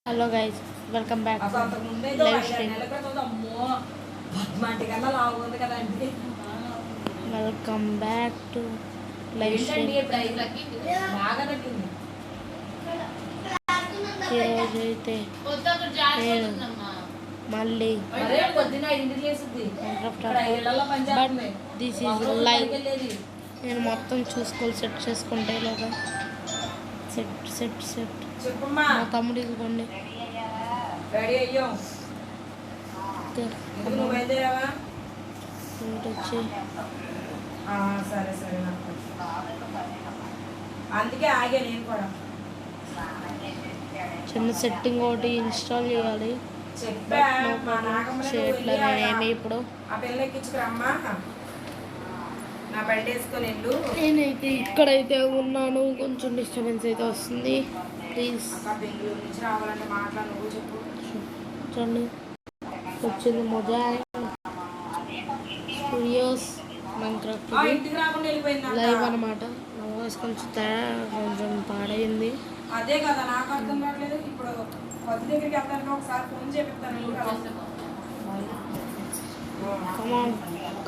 Hello guys, welcome back to live stream. Welcome back to live stream. ఈరోజు అయితే నేను మళ్ళీ బట్ దిస్ ఈజ్ లైవ్. నేను మొత్తం చూసుకోవాలి, సెట్ చేసుకుంటే ఇలాగా సెట్ సెట్ సెట్. మా తమ్ముడు ఇదిగోండి. వచ్చి అందుకే ఆగా నేను కూడా చిన్న సెట్టింగ్ ఒకటి ఇన్స్టాల్ చేయాలి. చేయట్లేదు నేనేమి ఇప్పుడు. నేనైతే ఇక్కడైతే ఉన్నాను, కొంచెం డిస్టర్బెన్స్ అయితే వస్తుంది. ప్లీజ్ చూడండి, వచ్చింది మొజాయ్ స్టూడియోస్ మైన్క్రాఫ్ట్ లైవ్ అనమాట. నా వాయిస్ కొంచెం పాడైంది. అదే కదా నాకు అర్థం కావట్లేదు. ఇప్పుడు కొద్ది దగ్గరికి వెళ్తాను, ఒకసారి ఫోన్ చేపిస్తాను.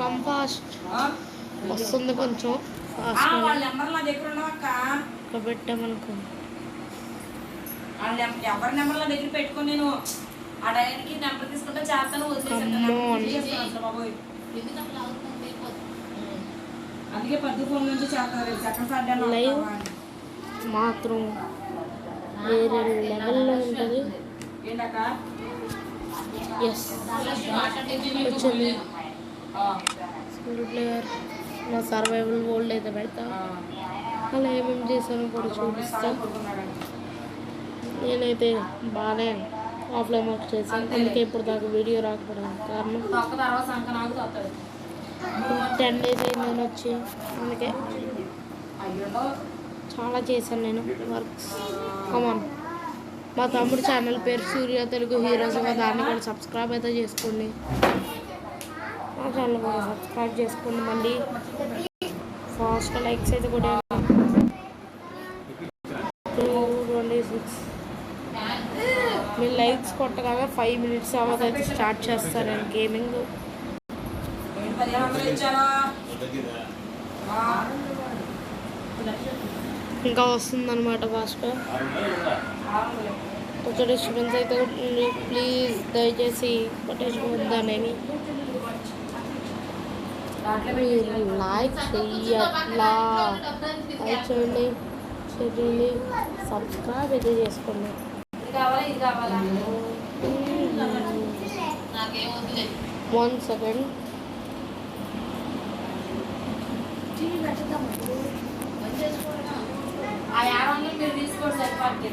కమ్ ఫాస్ట్ వస్తుంది, కొంచెం వాళ్ళ నెంబర్ నా దగ్గర ఉండవక్క. ఇక్కడ పెట్టామనుకో, ఎవరి నెంబర్ నా దగ్గర పెట్టుకుని నేను ఆ డైరెక్ట్కి నెంబర్ తీసుకుంటే చేస్తాను. అందుకే పద్దు ఫోన్ నుంచి చేస్తారు. సెకండ్ సార్డే లైవ్ మాత్రం వేరే లెవెల్లో ఉంటుంది. ఏంటక్క ఎస్ వచ్చింది. స్కూల్ ప్లేయర్ నా సర్వైవల్ వరల్డ్ అయితే పెడతా. అలా ఏమేమి చేశానో కూడా చూపిస్తా. నేనైతే బాగానే ఆఫ్లైన్ వర్క్ చేశాను, అందుకే ఇప్పుడు దాకా వీడియో రాకపోవడానికి కారణం 10 days అయింది నేను వచ్చి. అందుకే చాలా చేశాను నేను వర్క్స్. కమాన్, మా తమ్ముడు ఛానల్ పేరు సూర్య తెలుగు హీరోస్గా, దాన్ని కూడా సబ్స్క్రైబ్ అయితే చేసుకోండి. మా ఛానల్ కూడా సబ్స్క్రైబ్ చేసుకోండి. మళ్ళీ ఫాస్ట్గా లైక్స్ అయితే కూడా 226. మీరు లైక్స్ కొట్టగానే 5 minutes అవ్వదు అయితే స్టార్ట్ చేస్తాను నేను గేమింగ్. ఇంకా వస్తుందన్నమాట ఫాస్ట్గా. కొంచెం డిస్టర్బెన్స్ అయితే ఉంటుంది, ప్లీజ్ దయచేసి పట్టించుకోవద్దనేమి. మీరు లైక్ చెయ్యట్లా, లైక్ చేయండి, చేయండి, సబ్స్క్రైబ్ అయితే చేసుకోండి. 1 second. ఆ 500 మీరు తీసుకోండి సరిపడి.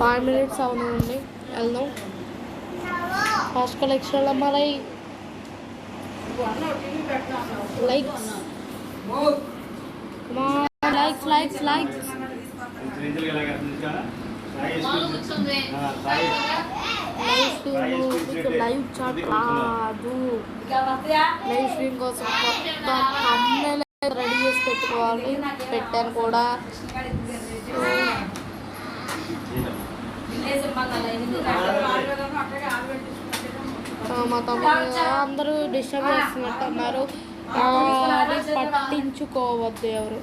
5 minutes అవునండి, వెళ్దాం ఫాస్ట్ కలెక్షన్. మరి likes likes likes likes live chat రాదు. లైవ్ స్ట్రీమ్ కోసం కొత్త thumbnail రెడీ చేసి పెట్టుకోవాలి. పెట్టాను కూడా. మా తమ్ముడు అందరూ డిస్టర్బ్ చేస్తున్నట్టు అన్నారు, పట్టించుకోవద్దు ఎవరు.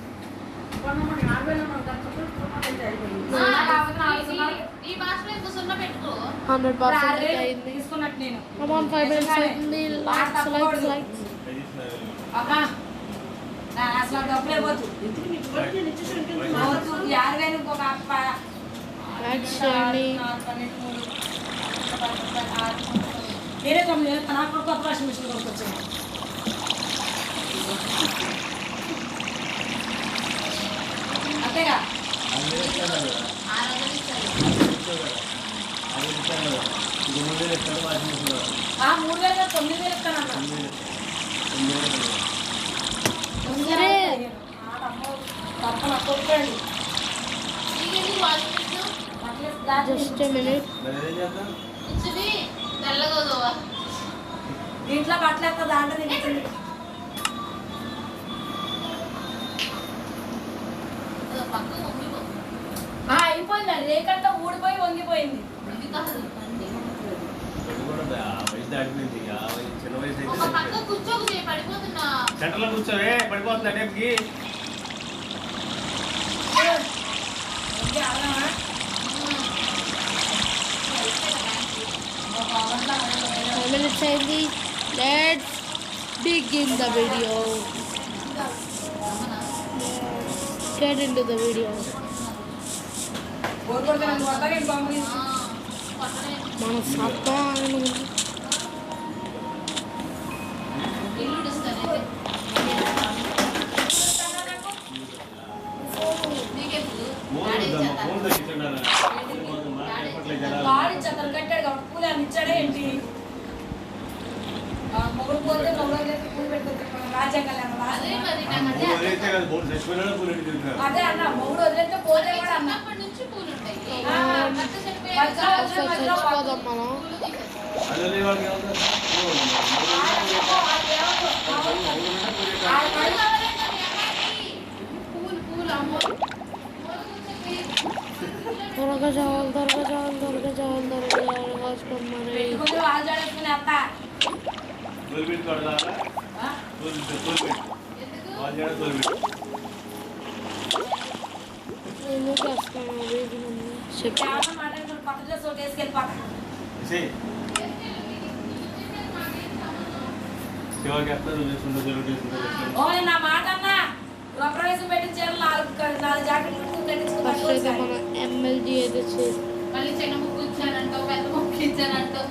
100% అయింది. 5 minutes అయింది. లైక్స్ లైక్స్ లైక్స్ అసలు డబ్బులు ఇవ్వద్దు. లైక్స్ చేయండి. నేనే తమ్ముడు నాకు కొత్త వాషింగ్ మిషన్ కొనుక్కొచ్చాను. అంతేగా 3,000 9,000 ఇస్తానన్నా. Just minute. దీంట్లో బట్టలు దాంట్లో అయిపోయింది రేకంతా ఊడిపోయి వంగిపోయింది. ఇది కాదు ఇది కూడా వయసు దాటిపోయింది. చిన్న వయసు ఒక అయితే పక్క కూర్చోకు చేయి పడిపోతున్నా. సెంటర్లో కూర్చోవే పడిపోతుంది టైంకి. ఇంకా అలా minutes అయింది. Let's begin the video. Get into the video. Bore కొడితే నన్ను కొడతారు ఏంటి బాంబు తీసి? మన సత్తా ఇల్లు ఇస్తానైతే నీకెప్పుడు డాడీ చేస్తా ఫోన్ తగ్గించుండాలి. కాడు ఇచ్చారు కట్టాడు కాబట్టి పూలు అని ఇచ్చాడే ఏంటి? మొగుడు పోతే మొగుడు పూలు పెట్టుకుంటే రాజ్యాంగాలు అదే మరి నాకు అదే వదిలేస్తే కదా ఫోన్ చచ్చిపోయినా పూలు ఎట్టి తిరుగుతున్నారు. అదే అన్న మొగుడు వదిలేస్తే పోతే కూడా అన్న చిన్నప్పటి నుంచి పూలు ఉంటాయి. భర్త చచ్చిపోదాం మనం. అది వదిలే వాళ్ళకి ఏమవుతుంది? పూలు పూలు అమ్మో త్వరగా చావాలి త్వరగా చావాలి త్వరగా చావాలి త్వరగా చావాలి హాస్పిటల్ మరి. పెట్టుకుంటే వాళ్ళు జాడేసుకునే అత్త తోలు పెట్టి కొడదాలా? తోలు పెట్టు. వాళ్ళు చేయడం తోలు పెట్టు. ఎందుకు వస్తాను చెప్పి ఏమన్నా మాట్లాడుకుని పక్క డ్రెస్ ఒకటి వేసుకెళ్ళిపోతా. ఇసేయ్. శివకి ఎత్తారు చేసుకుంటూ జరుగుతుంది. ఓ నా మాట అన్నా గృహప్రవేశం పెట్టి చీరలు నాలుగు జాకెట్లు ఫస్ట్ అయితే కట్టించుకుంటాను. మనం ఎమ్మెల్జీ అయితే చేసి మళ్ళీ చిన్న ముక్కు ఇచ్చానంటావు పెద్ద ముక్కు ఇచ్చానంటావు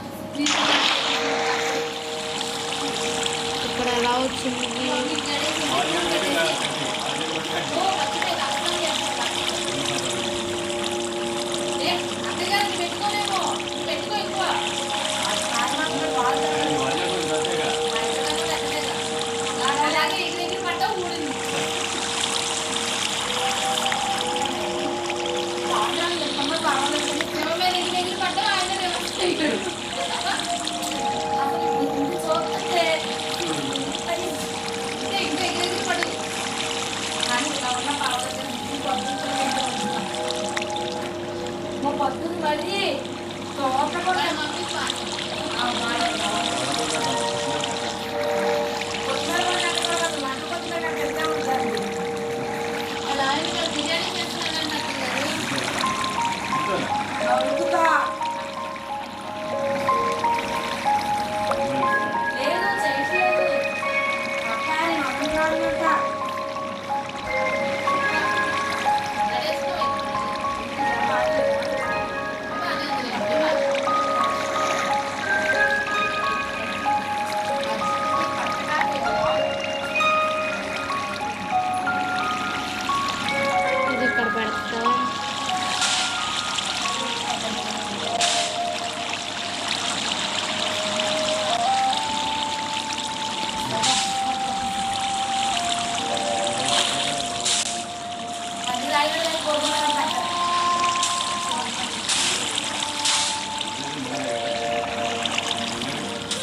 ఇక్కడ ఎలా వచ్చింది. అత్తగారిని పెట్టుకోలేమో పెట్టుకో ఎక్కువ అలాగే ఎగిరి పట్ట ఊడింది. శివ మీద ఎగిరి పట్ట ఆయన రివర్స్ అయ్యాడు. చూస్తుంటే ఇంకా ఎగిరి పడు కానీ ఇలా ఉన్న పర్వాలేదు. మా పొద్దున్న మరి తోట కూడా మమ్మీ అలా ఆయన బిర్యానీ చేస్తున్నానని లేదు చేయట్లేదు అబ్బాయి అమ్ముతాడంట. ఇది ఇక్కడ పెడతా. అది రాయలేదు కోరుకున్నాడంట.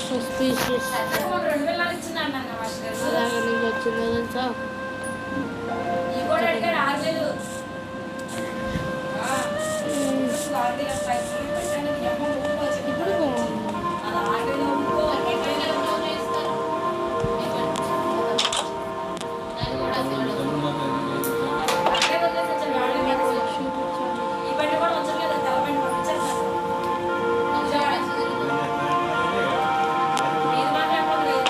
సస్పీషియస్. ఒక 2000 ఇచ్చిందంట అన్న మాస్టర్ గారు. అలాగే నుంచి వచ్చిందో తెలుసా. ఈ కూడా అడిగాడు 6000. ఇప్పుడు బాగుంది. ఈ బండి కూడా వచ్చలేదు తెల్లబండి పంపించారు. మీరు మాట్లాడుకోలేదు.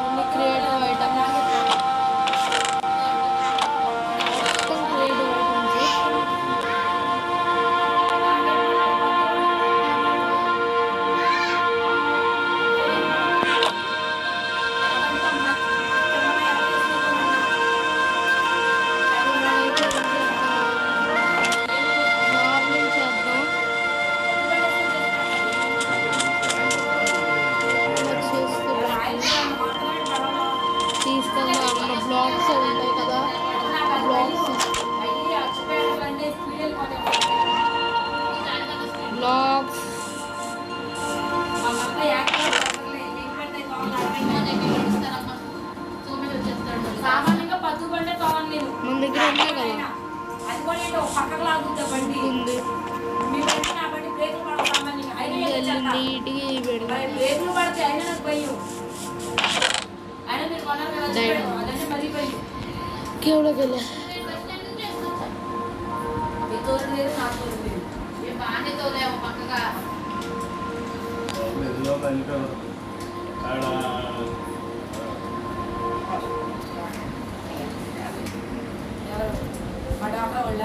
అన్ని క్రియేటివ్ ఐటమ్స్. మొత్తం క్రియేటివ్ ఐటమ్స్. మార్నింగ్ చేద్దాం. తీసుకెళ్దాం. మన బ్లాగ్స్ ఉంటాయి కదా, బ్లాగ్స్ బ్లాగ్స్ సామాన్యంగా పద్దు బండే తోవాలి నేను. మన దగ్గర ఉన్నాయి కదా. అది కూడా ఏంటో ఒక పక్కకు లాగుతా బండి ఉంది మీ బండి నా బండి బ్రేకులు పడతామని నీకు అయినా వెళ్ళి నీట్గా పెడతా బ్రేకులు పడితే అయినా నాకు భయం అయినా మీరు కొన్నారు కదా చెప్పాడు అదంటే మరీ భయం కేవడగల మీ తోడు లేదు నా తోడు లేదు ఏ బాగానే తోలేవు పక్కగా ఎదురుగా వెళ్ళిపోయారు ఆడ ఎవరు మా డాక్టర్ వాళ్ళ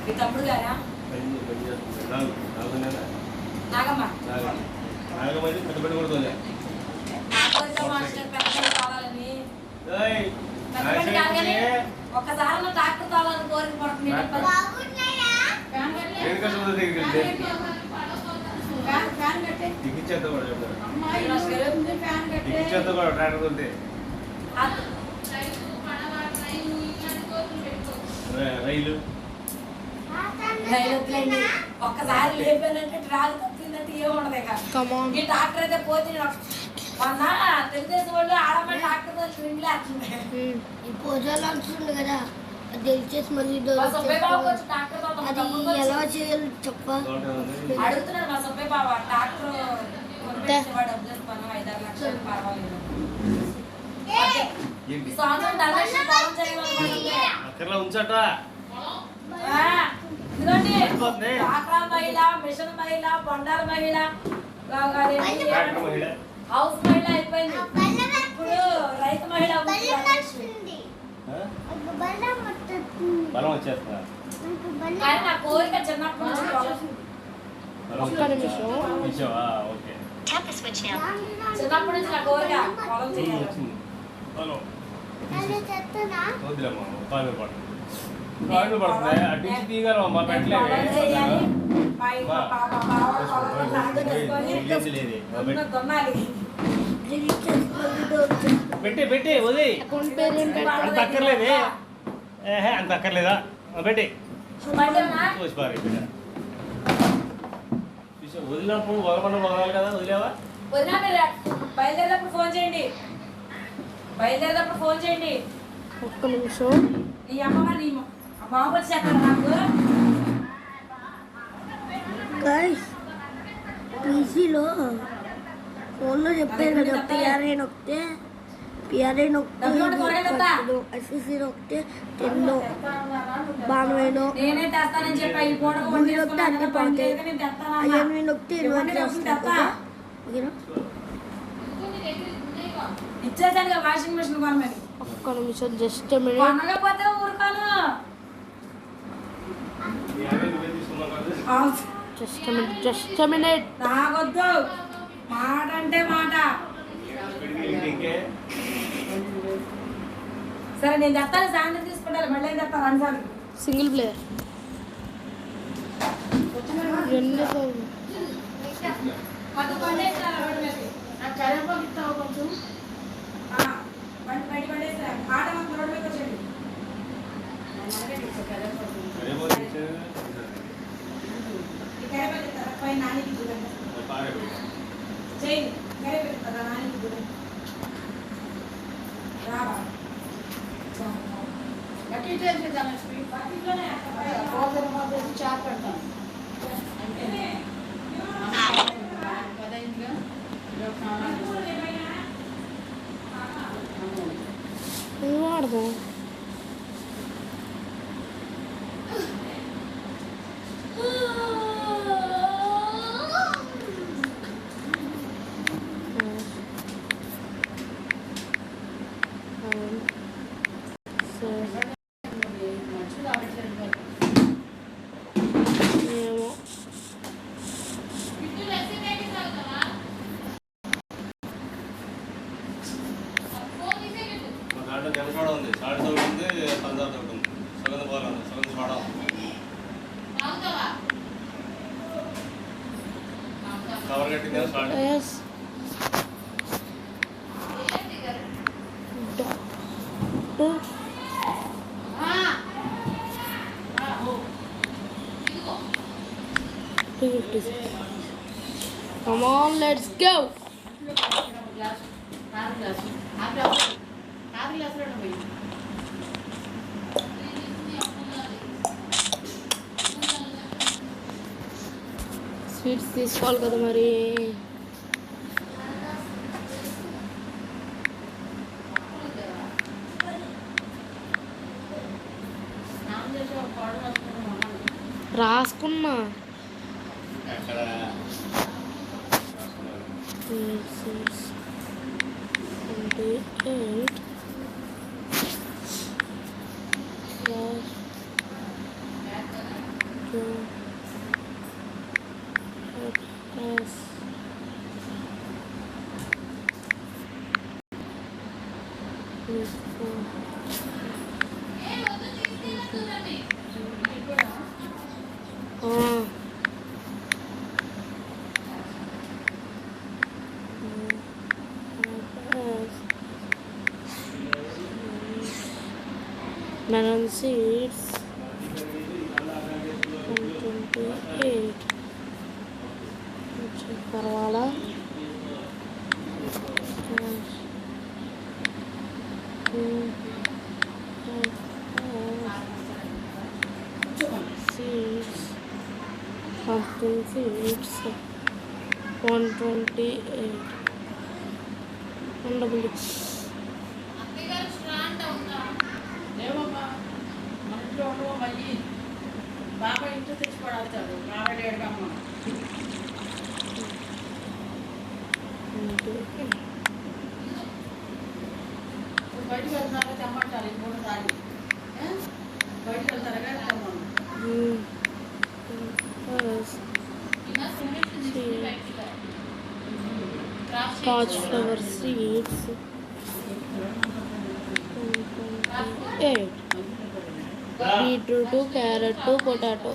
మీ తమ్ముడు గారా నాగమ్మ నాగమైతే కట్టుబడి కూడా తోలే నాగోరితో మాస్టర్ పెద్దగా కావాలని పెద్దపల్లి కాదు కానీ ఒక్కసారి నా డాక్టర్ కావాలని కోరిక పడుతుంది ఫ్యాన్ కట్టే దిగిచ్చేత కూడా చెప్తారు అమ్మాయి ఫ్యాన్ కట్టే దిగిచ్చేత కూడా ట్రాక్టర్ తోలితే రైలు ఒక్కసారి లేపానంటే ట్రాక్ తప్పిందంటే ఏముండదు ఇక కమాన్ ఈ డాక్టర్ అయితే పోతే మొన్న తెలుగుదేశం వాళ్ళు ఆడమని డాక్టర్ ఇంట్లో ఈ పూజలు అంటుండే కదా అది తెలిసేసి మళ్ళీ మా సుబ్బయ్య బాబు వచ్చి డాక్టర్ అది ఎలా చేయాలి చెప్ప అడుగుతున్నాడు మా సుబ్బయ్య బాబు డాక్టర్ కొనిపెట్టేవాడు డబ్బులు పని 5-6 లక్షలు పర్వాలేదు ఈ సంవత్సరం ధనలక్ష్మి పొలం చేయాలనుకుంటుంది అక్కర్లో ఉంచట ఇదిగోండి డాక్రా మహిళ మిషన్ మహిళ బండారు మహిళ ట్రాక్టర్ మహిళ హౌస్ మహిళ అయిపోయింది ఇప్పుడు రైతు మహిళ అవుతుంది ధనలక్ష్మి. బలం వచ్చేస్తా కానీ నా కోరిక చిన్నప్పటి నుంచి పొలం. ఒక్క నిమిషం ఇచ్చావా ఓకే చిన్నప్పటి నుంచి నా కోరిక పొలం చేయాలి వచ్చింది బలం వద్దులేమ్మా కాలు పడుతుంది కాళ్ళు పడుతుంది అటు నుంచి తీయగలమ్మా పొలం చేయాలి పెట్టలేదు మా ఇంట్లో పాప బావ పొలం నాటు చేసుకొని దున్నాలి పెట్టి వదిలి అకౌంట్ పేరు ఏంటంటే అంత అక్కర్లేదే అంత అక్కర్లేదా పెట్టి మళ్ళీనా? చూసి పారు వదిలినప్పుడు వదలరాలి కదా వదిలేవా వదినా మీరు బయలుదేరేటప్పుడు ఫోన్ చేయండి బయలుదేరేటప్పుడు ఫోన్ చేయండి ఒక్క నిమిషం నీ అమ్మ నీ బాబు వచ్చి అక్కడ నాకు గైస్ పీసీలో ఫోన్లో చెప్పారు కదా పిఆర్ఐ నొక్కితే ఎస్ఎస్సీ నొక్కితే 10 బాణవేనో నేనే తెస్తానని చెప్పా ఈ పూటకు గుడి వండి నొక్కితే అన్ని వేసుకున్నాను, పడతాయి పని నేను తెస్తానమ్మా. అవన్నీ నొక్కితే ఇవ్వండి, 20 నేను వస్తుంది తెస్తా. కదా ఓకేనా ఇచ్చేసాను కదా వాషింగ్ మిషన్ కొనమని ఒక్క నిమిషం జస్ట్ మినిట్ కొనకపోతే ఊరుకోను అవును. జస్ట్ మినిట్ నాకొద్దు మాట అంటే మాట సరే నేను తెస్తాను శాంతి తీసుకుంటాను మళ్ళీ ఏం తెస్తాను అన్సార్లు సింగిల్ ప్లేయర్ ఎన్ని కొత్త పండేస్తారా రోడ్డు మీదకి? ఆ, బండి పండేస్తారా ఆట మాకు రోడ్డు మీదకి వచ్చేయండి ఈ కరివేపాకు ఇస్తారా? పైన నానికి చూడండి చేయండి కరివేపాకు ఇస్తారా? నానికి చూడండి రావా పట్టింట్లోనే వాడదాం ఏమో దాంట్లో జనపడ ఉంది సాడి తోడు ఉంది పంజాబ్ తోడు ఉంది సుగంధ పాలు ఉంది సుగంధ పాడ కవర్ కట్టిందా సాడి ఎస్ Come on, let's go. Sweets తీసుకోవాలి కదా మరి. రాసుకున్నా. ఎక్కడ 28 plus 4 melon seeds 128 పర్వాలా. Seeds, pumpkin seeds 128 ఉండబుల్. లేవమ్మా మన ఇంట్లో ఉండవు మళ్ళీ బాబా ఇంట్లో తెచ్చి పడేస్తాడు. బాబాయ్ అడగమ్మ బయటకు వెళ్తున్నారా తెమ్మంటారు. ఇంకోటి తాగి బయటకు వెళ్తారా కానీ తెమ్మను. Scotch flower seeds 128 beetroot, carrot, potato.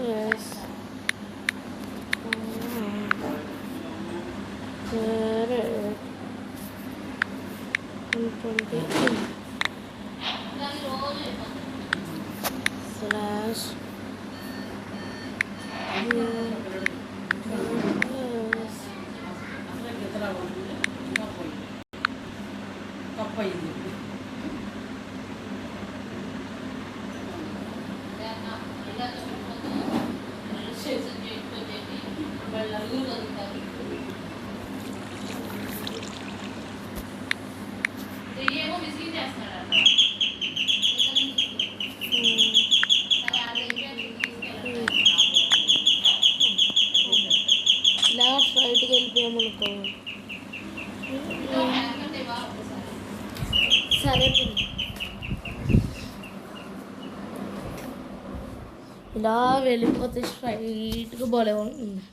Yes. Carrot 128 slash cup అయింది. ఏమో విసిగి చేస్తున్నాడు. ఇలా స్ట్రైట్కి వెళ్ళిపోయామనుకో. సరే పిన్ని. ఇలా వెళ్ళిపోతే స్ట్రైట్గా భలే ఉంటుంది.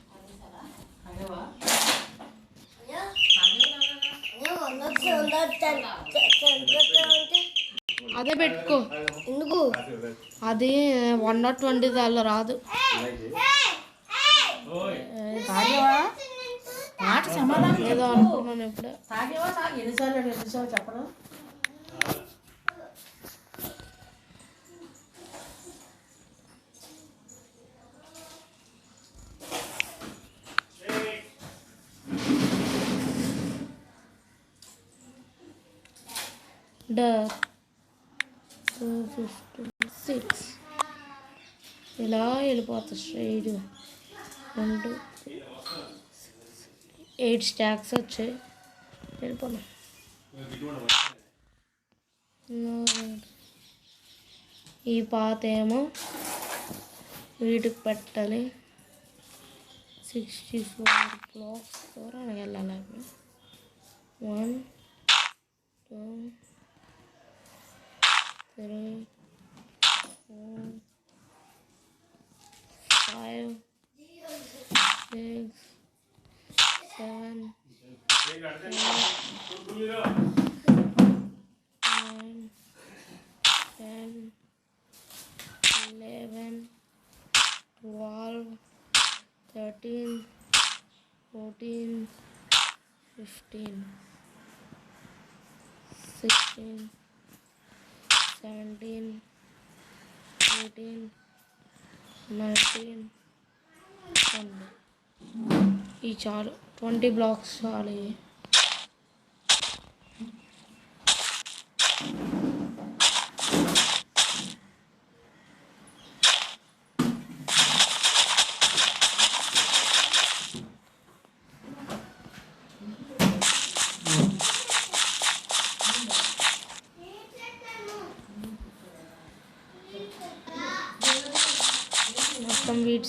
అదే పెట్టుకో. ఎందుకు అది 120 దానిలో రాదు. తాగేవా మాట సమాధానం ఏదో అనుకున్నాను ఇప్పుడే. తాగేవా తాగి ఎన్నిసార్లు చెప్పడం. డర్ 56 ఇలా వెళ్ళిపోతుంది స్ట్రైట్. 1 8 స్టాక్స్ వచ్చాయి. వెళ్ళిపోను. ఈ పాత ఏమో వీటికి పెట్టాలి. 64 బ్లాక్స్ దూరానికి వెళ్ళాలి. 1 2 3 4 5 6 7 8 9 10 11 12 13 14 15 16 17 18 19 20. ఈ చాలు. 20 బ్లాక్స్ చాలు.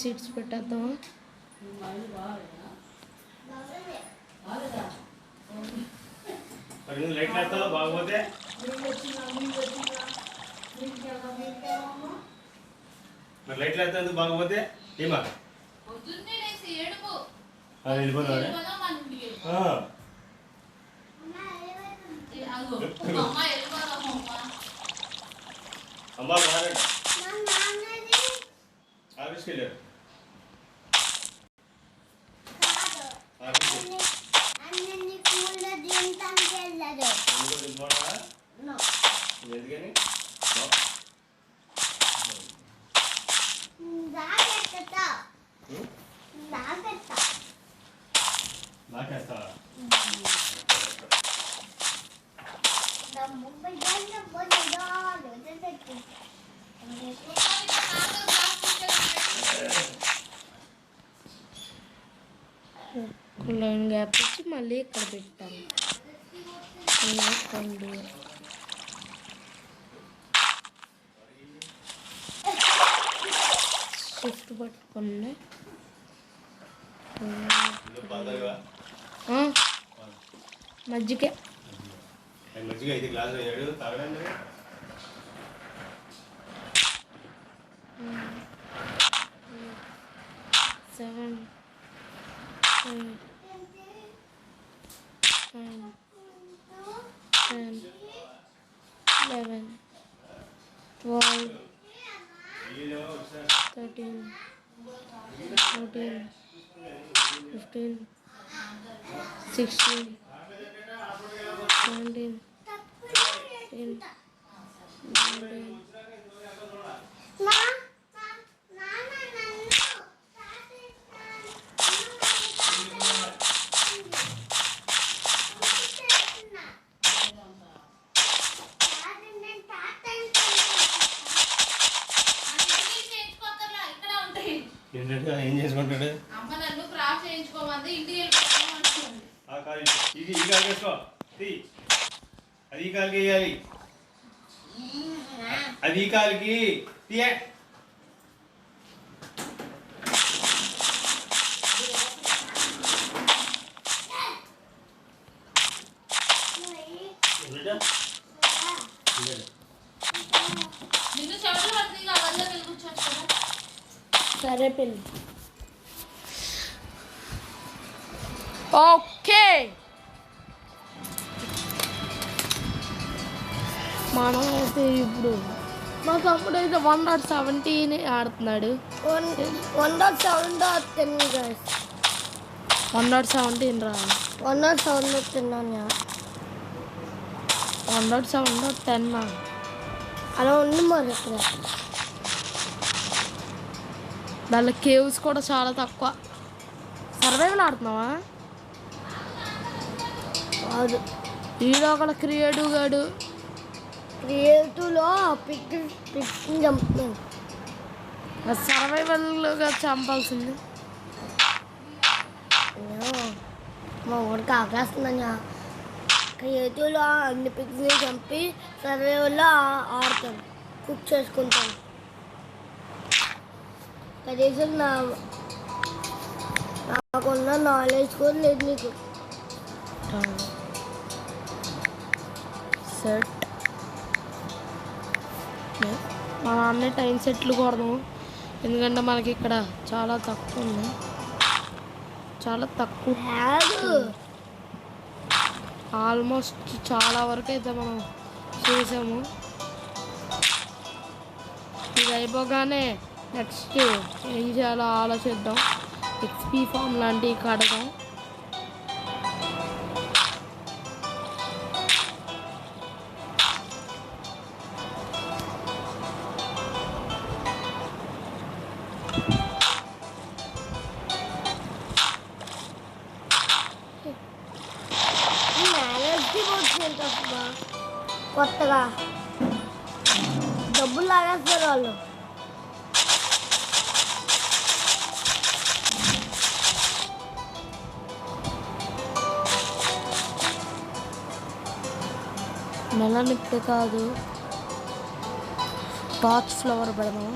సీట్స్ పెట్టేద్దామా? మరి లైట్లు వేస్తావా బాగోతే? మరి లైట్లు వేస్తా ఎందుకు బాగోతే ఏమా పొద్దున్నే లేచి ఏడుపు. వెళ్ళిపోతావా? వెళ్ళిపోదాం మన ఇంటికి వెళ్ళిపోదాం. అగో, అమ్మ వెళ్ళిపోదాం అమ్మ. అమ్మా బాగా ఆఫీస్కి వెళ్ళారు. ఎందుకని నాకేస్తావా? లైన్ గ్యాప్ ఇచ్చి మళ్ళీ ఇక్కడ పెట్టాను. షిఫ్ట్ పట్టుకోండి. మజ్జిగే మజ్జిగ 5 గ్లాసులు అయ్యాడు తాగడండి. సెవెన్ 10, 11, 12, 13, 14, 15, 16, 17, 18, 19. ఏంటంటే ఏం చేసుకుంటాడు? అమ్మ నన్ను క్రాఫ్ట్ చేయించుకోమంది, ఇంటికి వెళ్ళిపోతాం అనుకోండి. ఆ కాలు ఇది ఈ కాలు వేసుకో. అది ఈ కాలుకి వేయాలి. అది ఈ కాలుకి తీయ. నిన్ను చెమటలు పడుతుంది అవన్నీ వెళ్ళి కూర్చోచ్చు కదా. సరే పెళ్ళి. ఓకే, మనం అయితే ఇప్పుడు మా తమ్ముడు అయితే 1.17 ఆడుతున్నాడు. 1.7.10 guys. 1.17 రా. 1.7.10 1.7.10 అలా ఉంది మరి ఇక్కడ. దానిలో కేవ్స్ కూడా చాలా తక్కువ. సర్వైవల్ ఆడుతున్నావా? కాదు, ఈడో ఒకళ్ళ క్రియేటివ్ గాడు. క్రియేటివ్లో పిక్ చంపుతున్నాను. సర్వైవల్గా చంపాల్సింది. మా ఊరికి ఆకేస్తుందన్నా. క్రియేటివ్లో అన్ని పిక్స్ని చంపి సర్వేలో ఆడతాను, కుక్ చేసుకుంటాను. కనీసం నాకున్న నాలెడ్జ్ కూడా లేదు నీకు. సెట్ మా నాన్న టైం సెట్లు కొడదాం, ఎందుకంటే మనకి ఇక్కడ చాలా తక్కువ ఉంది. చాలా తక్కువ, ఆల్మోస్ట్ చాలా వరకు అయితే మనం చేసాము. ఇది అయిపోగానే నెక్స్ట్ ఏం చేయాలో ఆలోచిద్దాం. ఎక్స్పీ ఫామ్ లాంటివి కడదాం. కొత్తగా డబ్బులు లాగేస్తారు వాళ్ళు. నెల నిప్పి కాదు, టార్చ్ ఫ్లవర్ పెడదాం.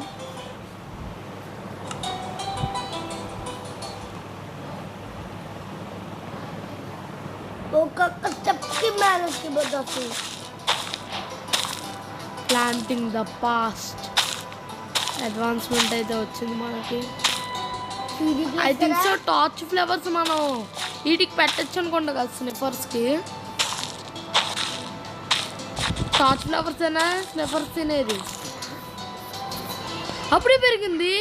ఒక్కొక్క స్టెప్కి మేనేజ్మెంట్ వస్తుంది. ప్లాంటింగ్ ద పాస్ట్ అడ్వాన్స్మెంట్ అయితే వచ్చింది మనకి. I think so torch flowers మనం వీటికి పెట్టచ్చు అనుకుంటా కదా స్నిఫర్స్కి. టార్చ్ ఫ్లవర్స్ అయినా స్నిఫర్స్ తినేది అప్పుడే పెరిగింది.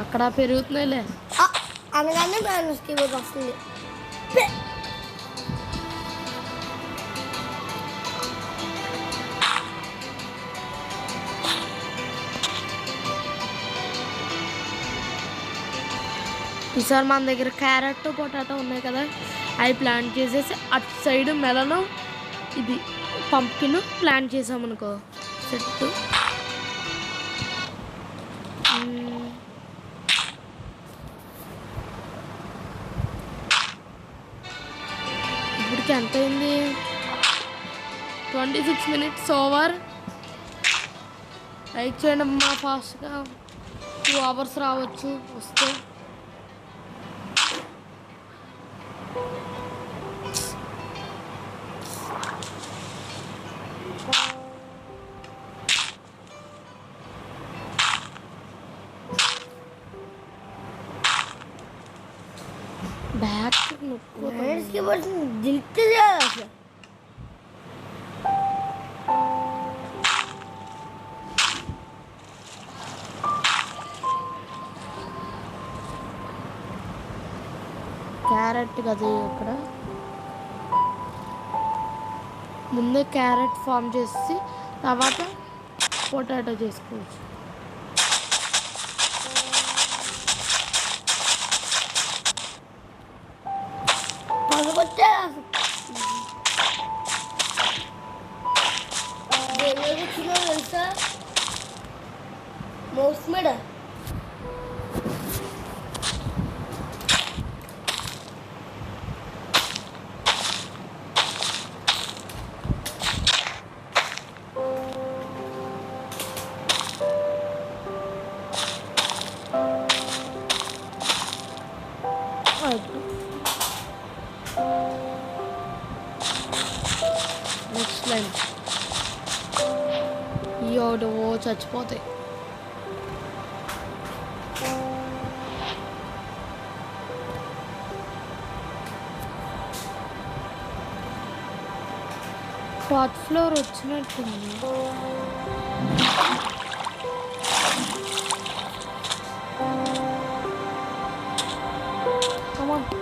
అక్కడ పెరుగుతున్నాయిలే. అనగానే మేనేజ్మెంట్ వస్తుంది. ఈసారి మన దగ్గర క్యారెట్ పొటాటో ఉన్నాయి కదా, అవి ప్లాంట్ చేసేసి అటు సైడ్ మెలను ఇది పంప్కిన్ ప్లాంట్ చేసామనుకో సెట్. ఇప్పటికి ఎంత అయింది? 26 minutes ఓవర్. లైక్ చేయండి అమ్మా ఫాస్ట్గా. 2 hours రావచ్చు వస్తే. బ్యాక్ మేనేజ్మెంట్ దిల్తే అసలు. క్యారెట్ కదా ఇక్కడ. ముందే క్యారెట్ ఫామ్ చేసి తర్వాత పొటాటో చేసుకోవచ్చు. పదకొచ్చా కిలో తెలుసా? మౌస్ మీద నెక్స్ట్ లైన్ ఈ ఒకటి చచ్చిపోతాయి. పాట్ ఫ్లోర్ వచ్చినట్టుంది.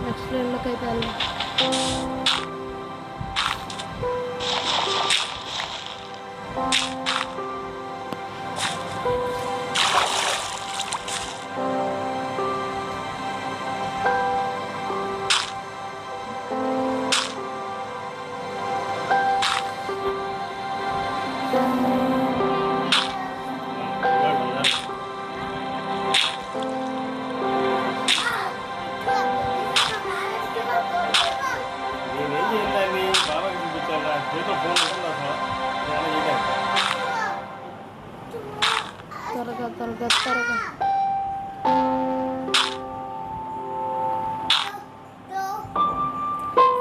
నెక్స్ట్ లైన్లోకి అయితే వెళ్దాం. నేనేం చేయాలి? బాబాకి చూపించాలా? చేతిలో ఫోన్ ఉంటుంది అసలు. నేను చేయలేదు. త్వరగా త్వరగా త్వరగా.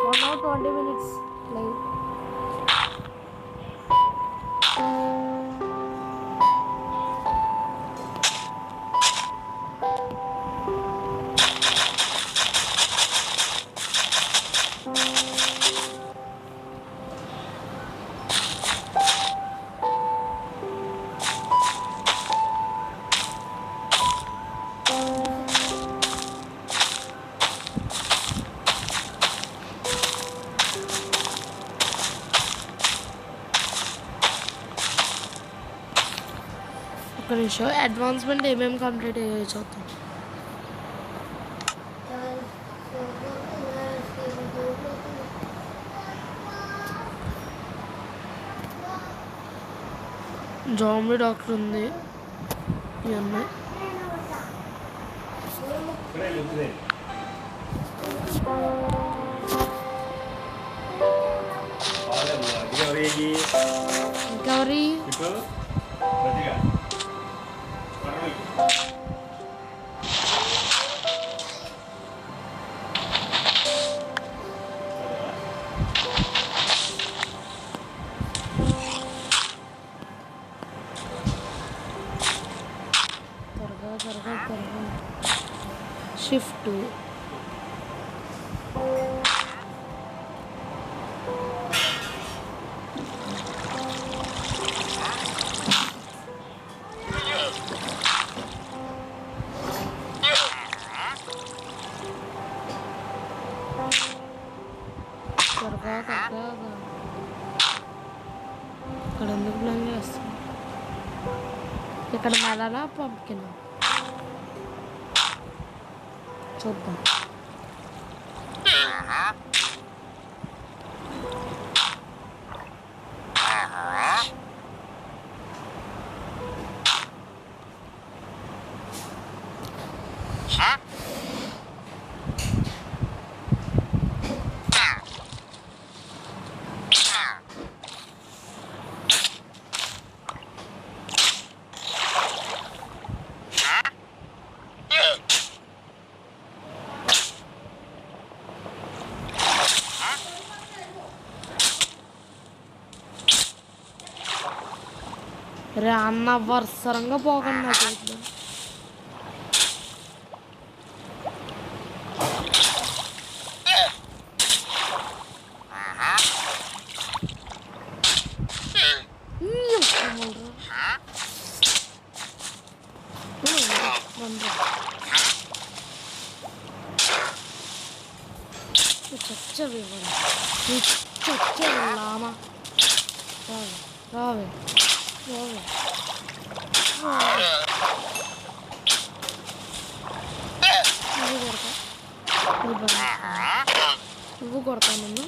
1 hour 20 minutes లైవ్. ఒక నిమిషం అడ్వాన్స్మెంట్ ఏమేమి కంప్లీట్ అయ్యాయో చూద్దాం. జాంబీ డాక్టర్ ఉంది. ఇవన్నీ ఇక్కడే ఉంది. ఇంకెవరి షిఫ్ట్ త్వరగా ఇక్కడ ఎందుకు ప్లాన్ చేస్తాం ఇక్కడ మెదలా పంపిన చూద్దాం రే అన్న వరుసరంగా పోకండి నా చేతిలో చచ్చవి లామా రావే రావే నువ్వు కొడతా నన్ను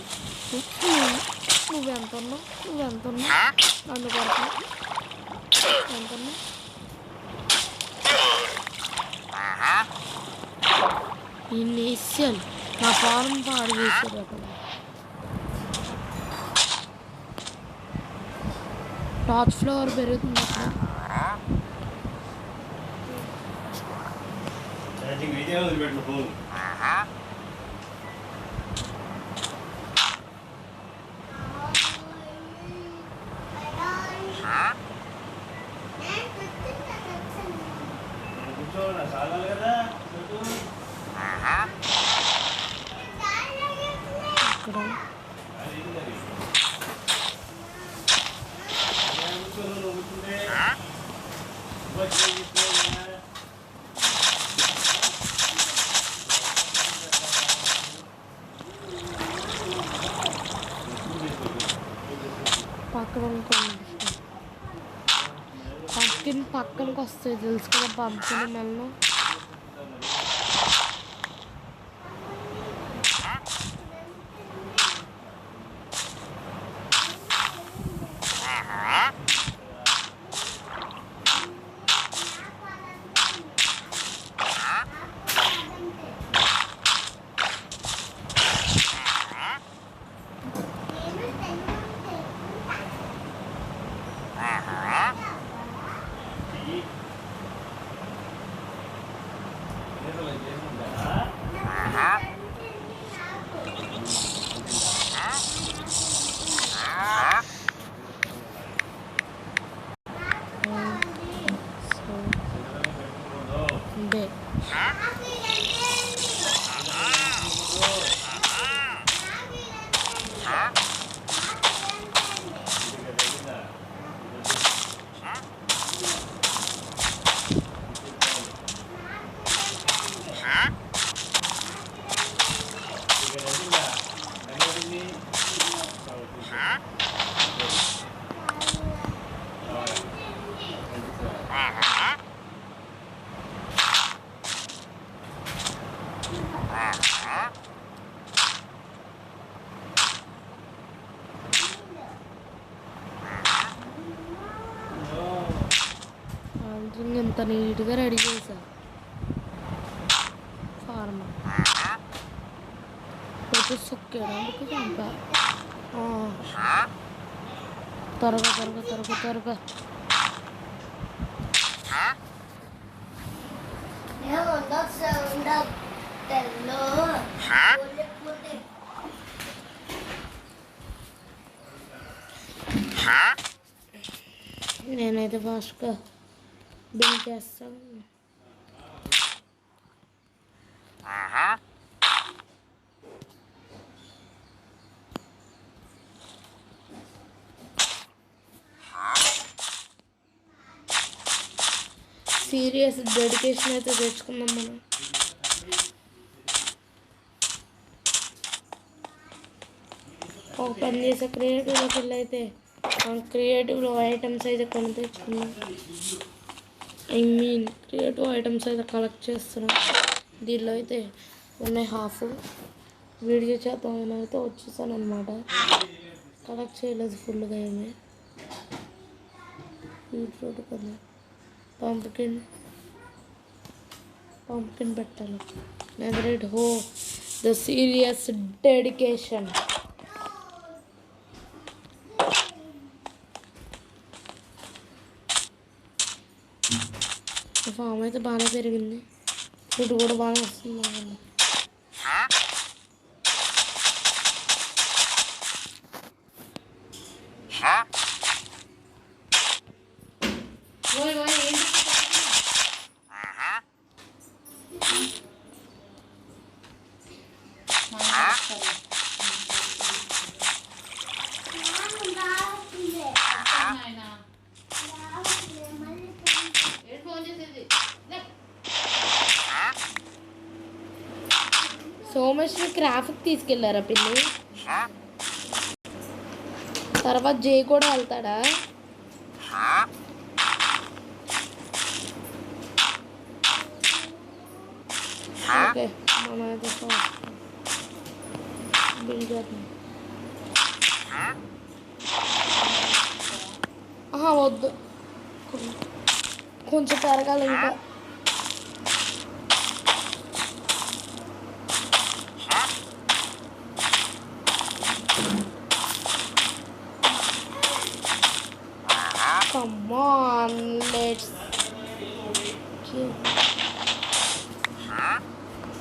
నువ్వెంత నన్ను కొడతా ఎంత ఇన్ని ఇస్సాను నా ఫారం పాడు చేసేది అక్కడ టార్చ్ ఫ్లవర్ పెరుగుతుంది అక్కడ ఇక్కడ పక్కన పంపిన్ పక్కనకి వస్తాయి తెలుసు కదా పంపిన మెల్లం ఇంత నీట్గా రెడీ చేశా ఫార్మ్ కొంచెం సుక్కేయడానికి చంపా త్వరగా త్వరగా త్వరగా త్వరగా నేనైతే ఫాస్ట్గా బిల్ చేస్తాను సీరియస్ డెడికేషన్ అయితే తెచ్చుకుందాం మనం. ఒక పని చేసే క్రియేటివ్లోకి వెళ్ళి అయితే క్రియేటివ్లో ఐటమ్స్ అయితే కొని తెచ్చుకున్నాం. క్రియేటివ్ ఐటమ్స్ అయితే కలెక్ట్ చేస్తున్నాం. దీనిలో అయితే ఉన్నాయి హాఫ్. వీడియో చేద్దామని అయితే వచ్చేసాను అనమాట. కలెక్ట్ చేయలేదు ఫుల్గా ఏమి. బీట్రూట్ కదా, పంప్కిన్ పెట్టాలి. నెదరేట్ హో ద సీరియస్ డెడికేషన్. ఫామ్ అయితే బాగానే పెరిగింది. ఫుడ్ కూడా బాగా వస్తుంది. సోమేశ్వరి క్రాఫ్ట్కి తీసుకెళ్ళారా పిల్లి? తర్వాత జై కూడా వెళ్తాడా? ఓకే, మన అయితే బిల్ చేద్దాం. వద్దు, కొంచెం పెరగాలి ఇంకా. Come on, let's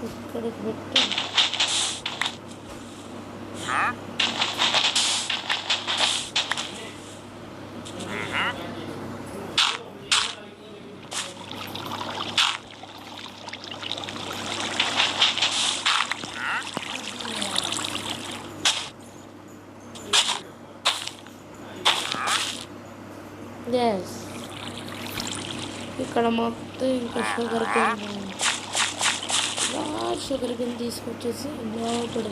ఇక్కడికి పెట్టు. ఎస్, ఇక్కడ మొత్తం ఇంకా షుగర్ కేన్ తీసుకొచ్చేసి లోపడి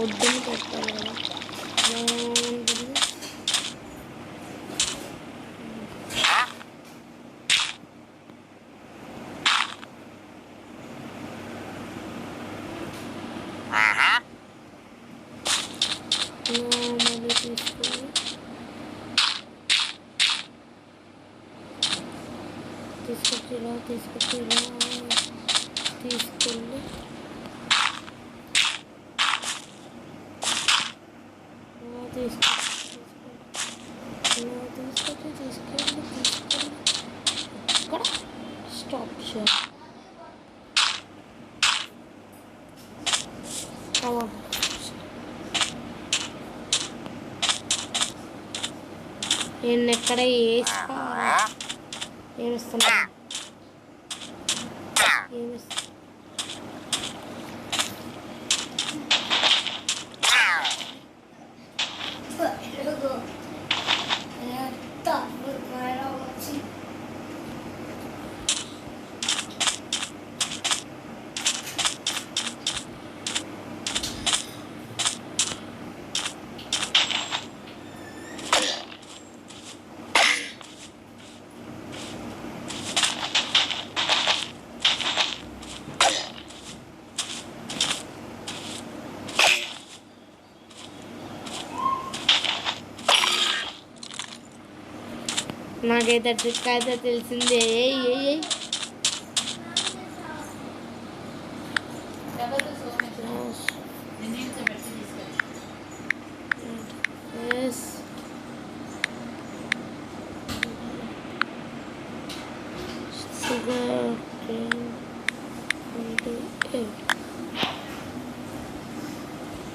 ఒడ్డుని పెట్టాలి. బాగుంటుంది. తీసుకొచ్చి ఇలా తీసుకెళ్ళి ఇక్కడ స్టాప్ చేయాలి. నేను ఎక్కడ ఏమిస్తున్నా నాకైతే ట్రిక్ అయితే తెలిసిందే.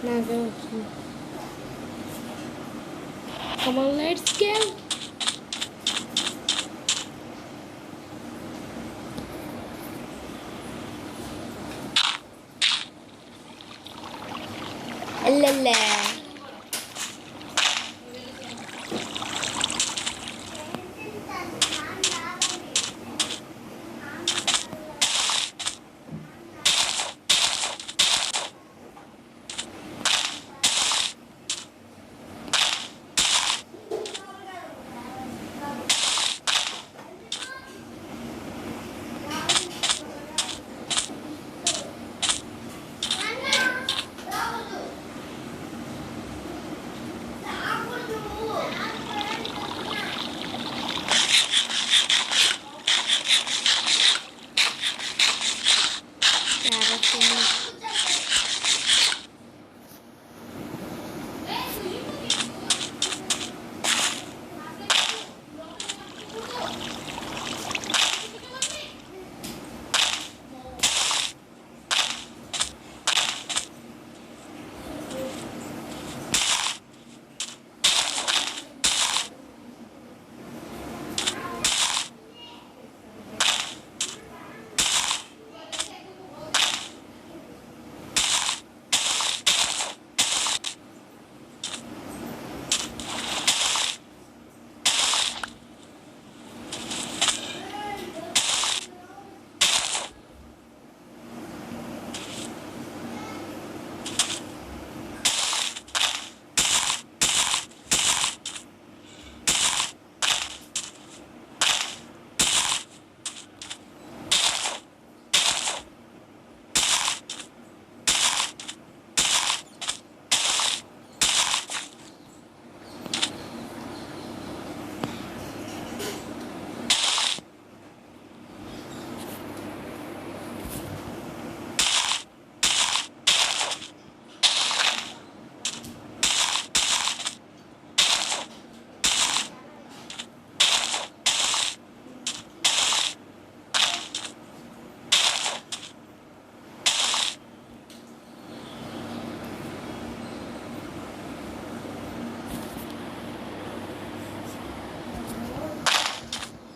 నాకే వచ్చింది. Come on, let's go. అల్లల్లే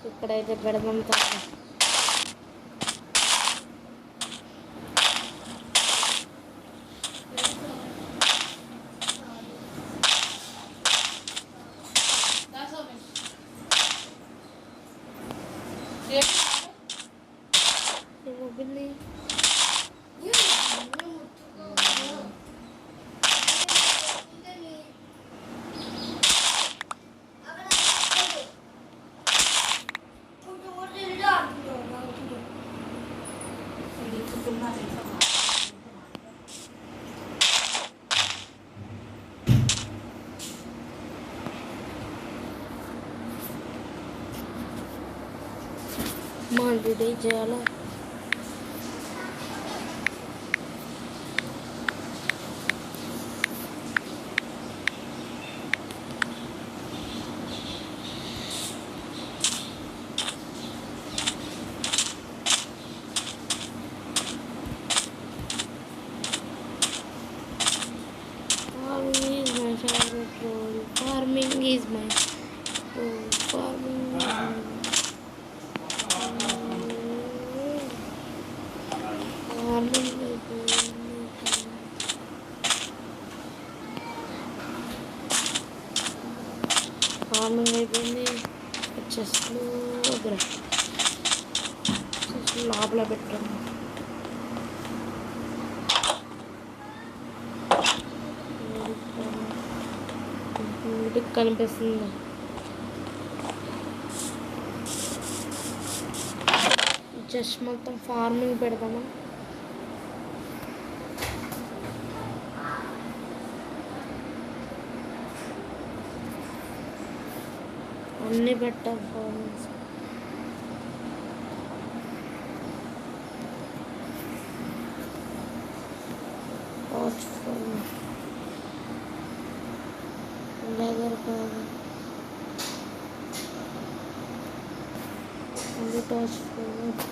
ఇక్కడైతే పెడదాం తాత. ఏమవుతుంది? మాది చేయాలా? Farming is my farming. Farming అయిపోయింది. చెస్ట్లు లోపల పెట్టాము. ఇంటికి కనిపిస్తుంది. జస్ట్ మొత్తం ఫార్మింగ్ పెడతాము. అన్నీ పెట్టాం farmings. Leather farming, torch farming.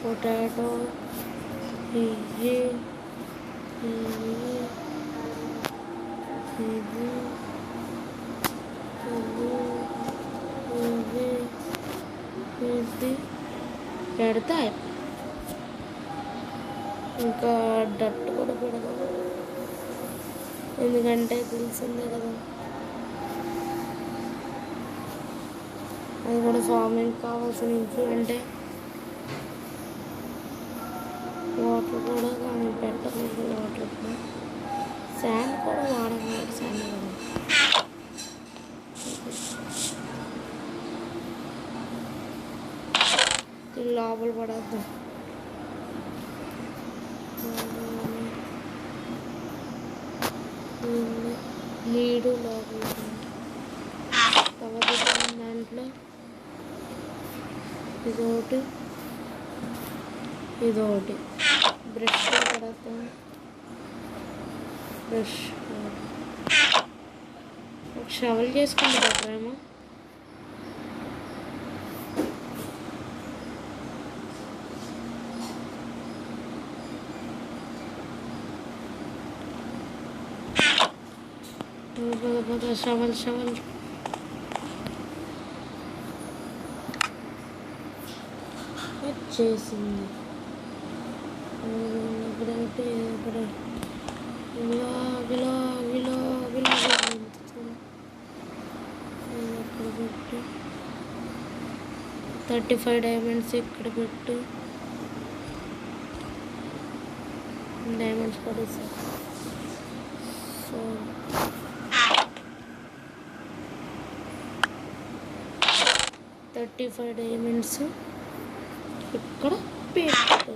Potato ఇవి పెడతా ఇంకా డట్టు కూడా పెడదాం, ఎందుకంటే తెలిసిందే కదా అది కూడా స్వామికి కావాల్సిన ఇంట్లో అంటే వాటర్ కూడా కానీ పెట్టకూడదు. వాటర్ కూడా శాండ్ కూడా వాడకూడదు. శాండ్ కూడా లోపల పడద్దాం. నీడు లోపల తర్వాత దాంట్లో ఇదొకటి బ్రష్ కూడా పడతాం. బ్రష్ ఒక షవల్ చేసుకుంటే బెటరేమో. షవల్ వచ్చేసింది. ఇప్పుడైతే అక్కడ పెట్టు. 35 డైమండ్స్ ఇక్కడ పెట్టు. డైమండ్స్ పడేసా. సో 35 డైమండ్స్ ఇక్కడ పెట్టు.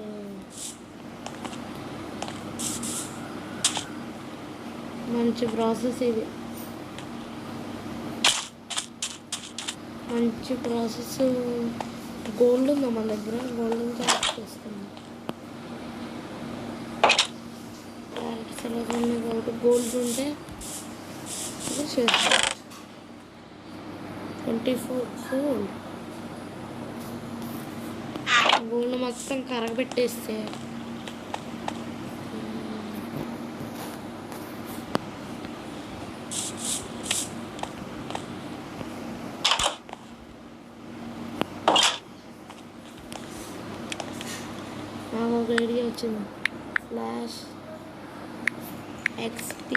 మంచి ప్రాసెస్ ఇది, మంచి ప్రాసెస్. గోల్డ్ ఉందా మన దగ్గర? గోల్డ్ క్యారెక్ట్ చేస్తుంది. క్యారెక్ట్స్ ఎలా ఉన్నాయి కాబట్టి గోల్డ్ ఉంటే ఇది చేస్తాం. 24 గోల్డ్ మొత్తం కరగబెట్టేస్తే నాకు ఒక ఐడియా వచ్చింది. ఫ్లాష్ XP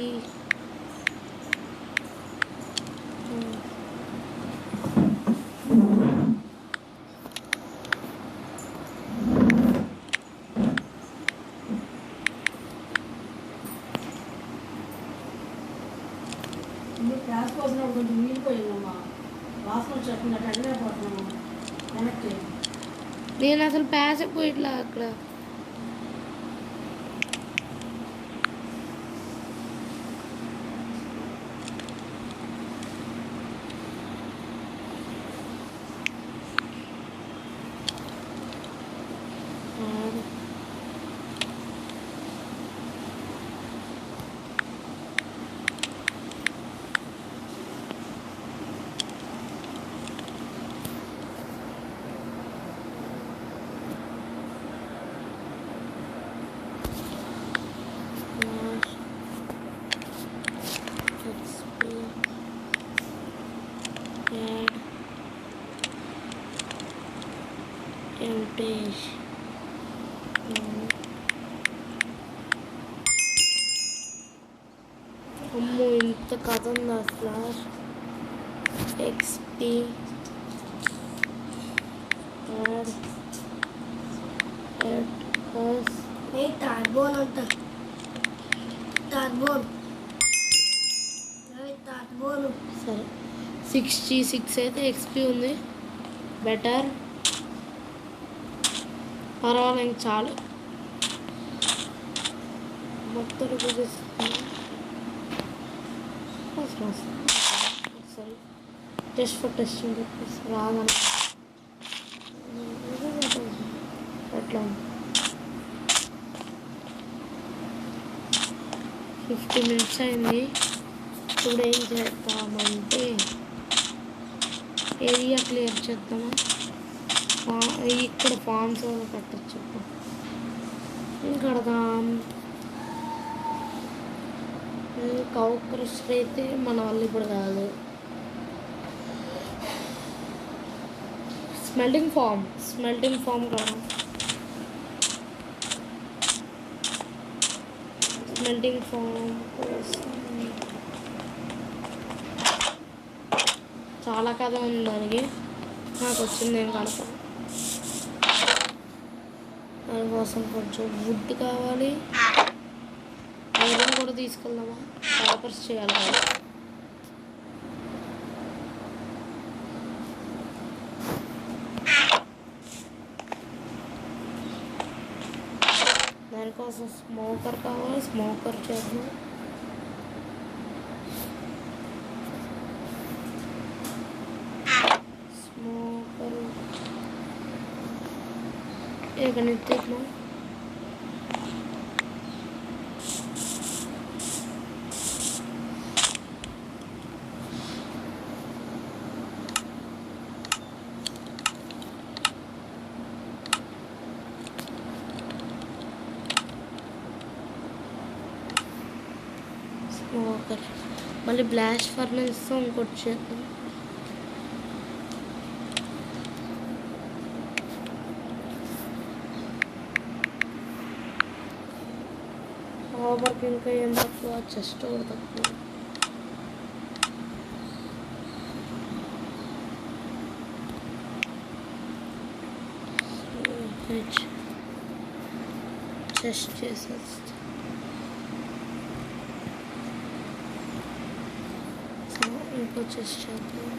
గ్యాస్ పోసినప్పుడు కొంచెం నీళ్ళు పోయిందమ్మా, వాసన వచ్చేస్తుంది. అట్లా పోతున్నాము వెనక్కి. నేను అసలు ప్యాస్ పోయిట్లా అక్కడ. అమ్మో ఇంత కథ ఉందా? ఫ్లాష్ XP తాడ్బోన్ అంట. తాడ్బోన్ సరే 66 అయితే XP ఉంది. బెటర్, పర్వాలేదు, ఇంక చాలు. మొత్తం సరే జస్ట్ ఫర్ టెస్టింగ్ రాదని ఎట్లా 50 minutes అయింది. ఇప్పుడు ఏం చేద్దామంటే ఏరియా క్లియర్ చేద్దామా? ఇక్కడ ఫామ్స్ కట్టచ్చు. కడదాం. కౌక్రస్ అయితే మన వల్ల ఇప్పుడు కాదు. స్మెల్టింగ్ ఫామ్ కదా. స్మెల్టింగ్ ఫామ్ కోసం చాలా కథ ఉంది దానికి. నాకు వచ్చింది నేను కడతాను. దానికోసం కొంచెం వుడ్ కావాలి. ఐరన్ కూడా తీసుకెళ్దామా? పేపర్స్ చేయాలి కదా. దానికోసం స్మోకర్ కావాలి. స్మోకర్ చేద్దాం. స్మోకర్ ఇక్కడ నిద్దాం. స్మోకర్ మళ్ళీ బ్లాస్ట్ ఫర్నెస్తో ఇంకోటి చేద్దాం. ఓవర్కి ఇంకా ఏం తక్కువ, చెస్ట్ కూడా తక్కువ. చెస్ట్ చేసేస్తా. ఇంకో చెస్ట్ చేద్దాం.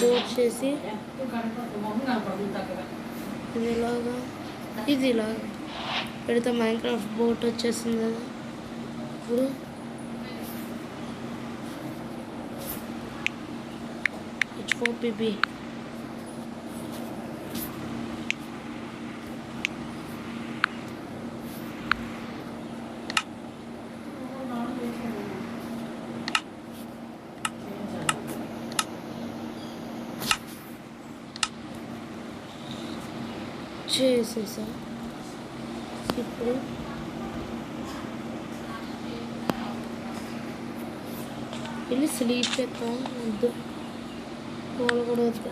బోట్ చేసి ఇది ఇలాగా పెడితే మైన్క్రాఫ్ట్ బోట్ వచ్చేసింది కదా. ఇప్పుడు H4PB చేసేసా. ఇప్పుడు వెళ్ళి స్లీప్ చేద్దాం. వద్దు వాళ్ళు కూడా వద్దు.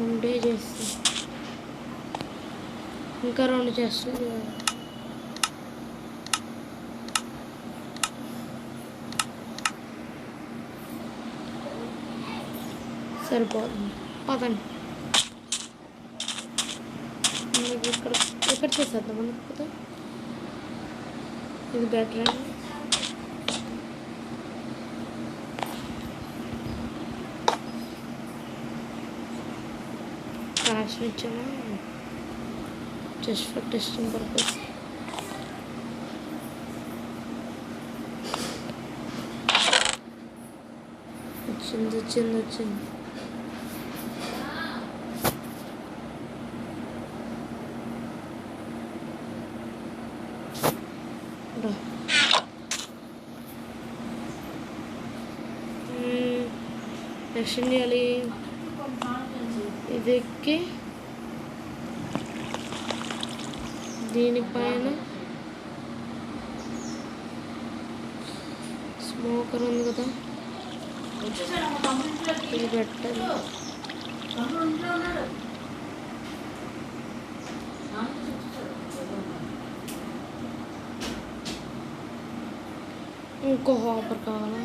ఉండే చేస్తాం. ఇంకా 2 చేస్తుంది. సరిపోతుంది. పదండి. ఇక్కడ చేసేద్దాం అనుకుంటా. ఇది బెటర్ అండి. కనెక్షన్ ఇచ్చామా జస్ట్ ఫర్ టెస్టింగ్ పర్పస్. వచ్చింది. నెక్స్ట్ ఏం చేయాలి? ఇది ఎక్కి దీనిపైన స్మోకర్ ఉంది కదా, ఇది పెట్టాలి. ఇంకో హాపర్ కావాలా?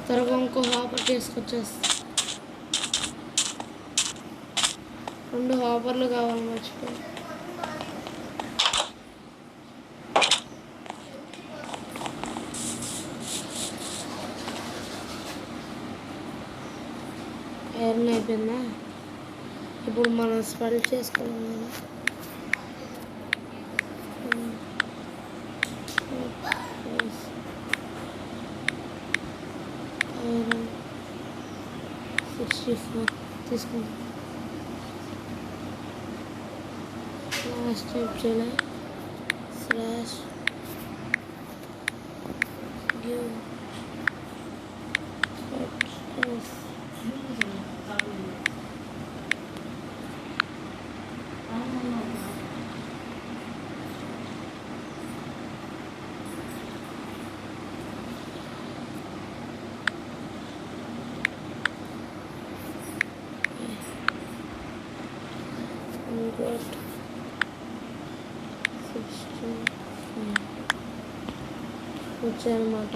తర్వాత ఇంకో హాపర్ తీసుకొచ్చేస్తా. 2 హాపర్లు కావాలి, మర్చిపోయి. ఎర్న్ అయిపోయిందా? ఇప్పుడు మనం స్పెల్ చేసుకోవాలి కదా. తీసుకుంటాం. లాస్ట్ టైప్ చేయాలి స్లాష్ గివ్ వచ్చాయన్నమాట.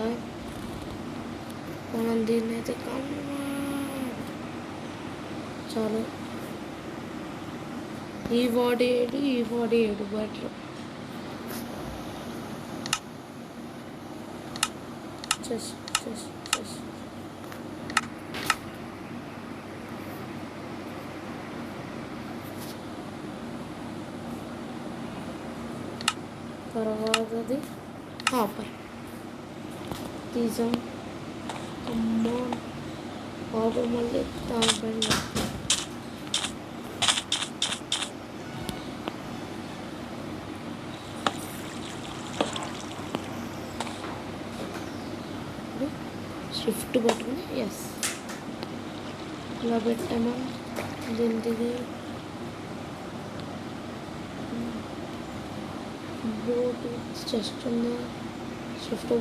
మనం దీన్ని అయితే చాలు. ఈ 47 బెటర్. చెస్ తర్వాతది హాపర్ తీసాం. హాపర్ మళ్ళీ దానిపైన షిఫ్ట్ పట్టుకుని ఎస్ ఇలా పెట్టామా. దీనికి బోట్ చెస్ట్ ఉందా షిఫ్ట్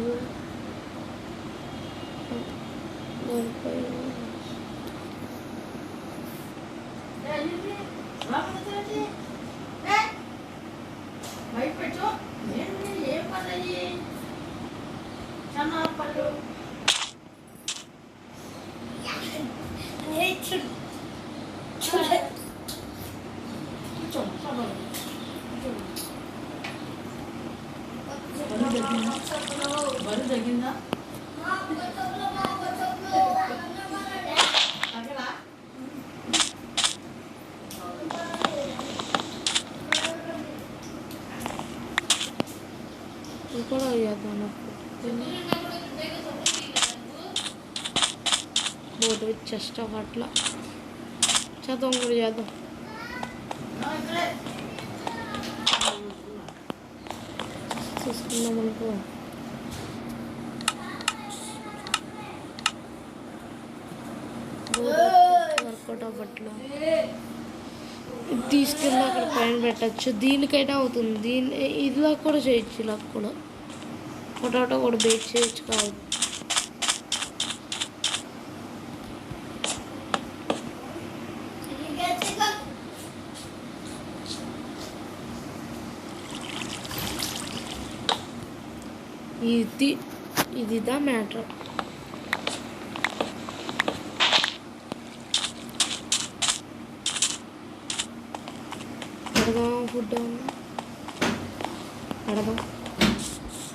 దానిపై బయట పెట్టు. ఏం పని చాలా పళ్ళు బరువు తగ్గిందా? తగ్గలా? కూడా చేద్దాం. బోట్ విత్ చెస్ట్ అట్లా చేద్దాం కూడా చేద్దాం. తీసుకుందాం అనుకో. వర్కౌట్ అవ్వట్లా. తీసుకెళ్ళి అక్కడ పైన పెట్టచ్చు. దీనికైనా అవుతుంది. ఇలా కూడా చేయొచ్చు. ఇలా కూడా పొటాటో కూడా బేక్ చేయొచ్చు. కాదు ఇదిదా మ్యాటర్. పెడదాం ఫుడ్ పెడదాం.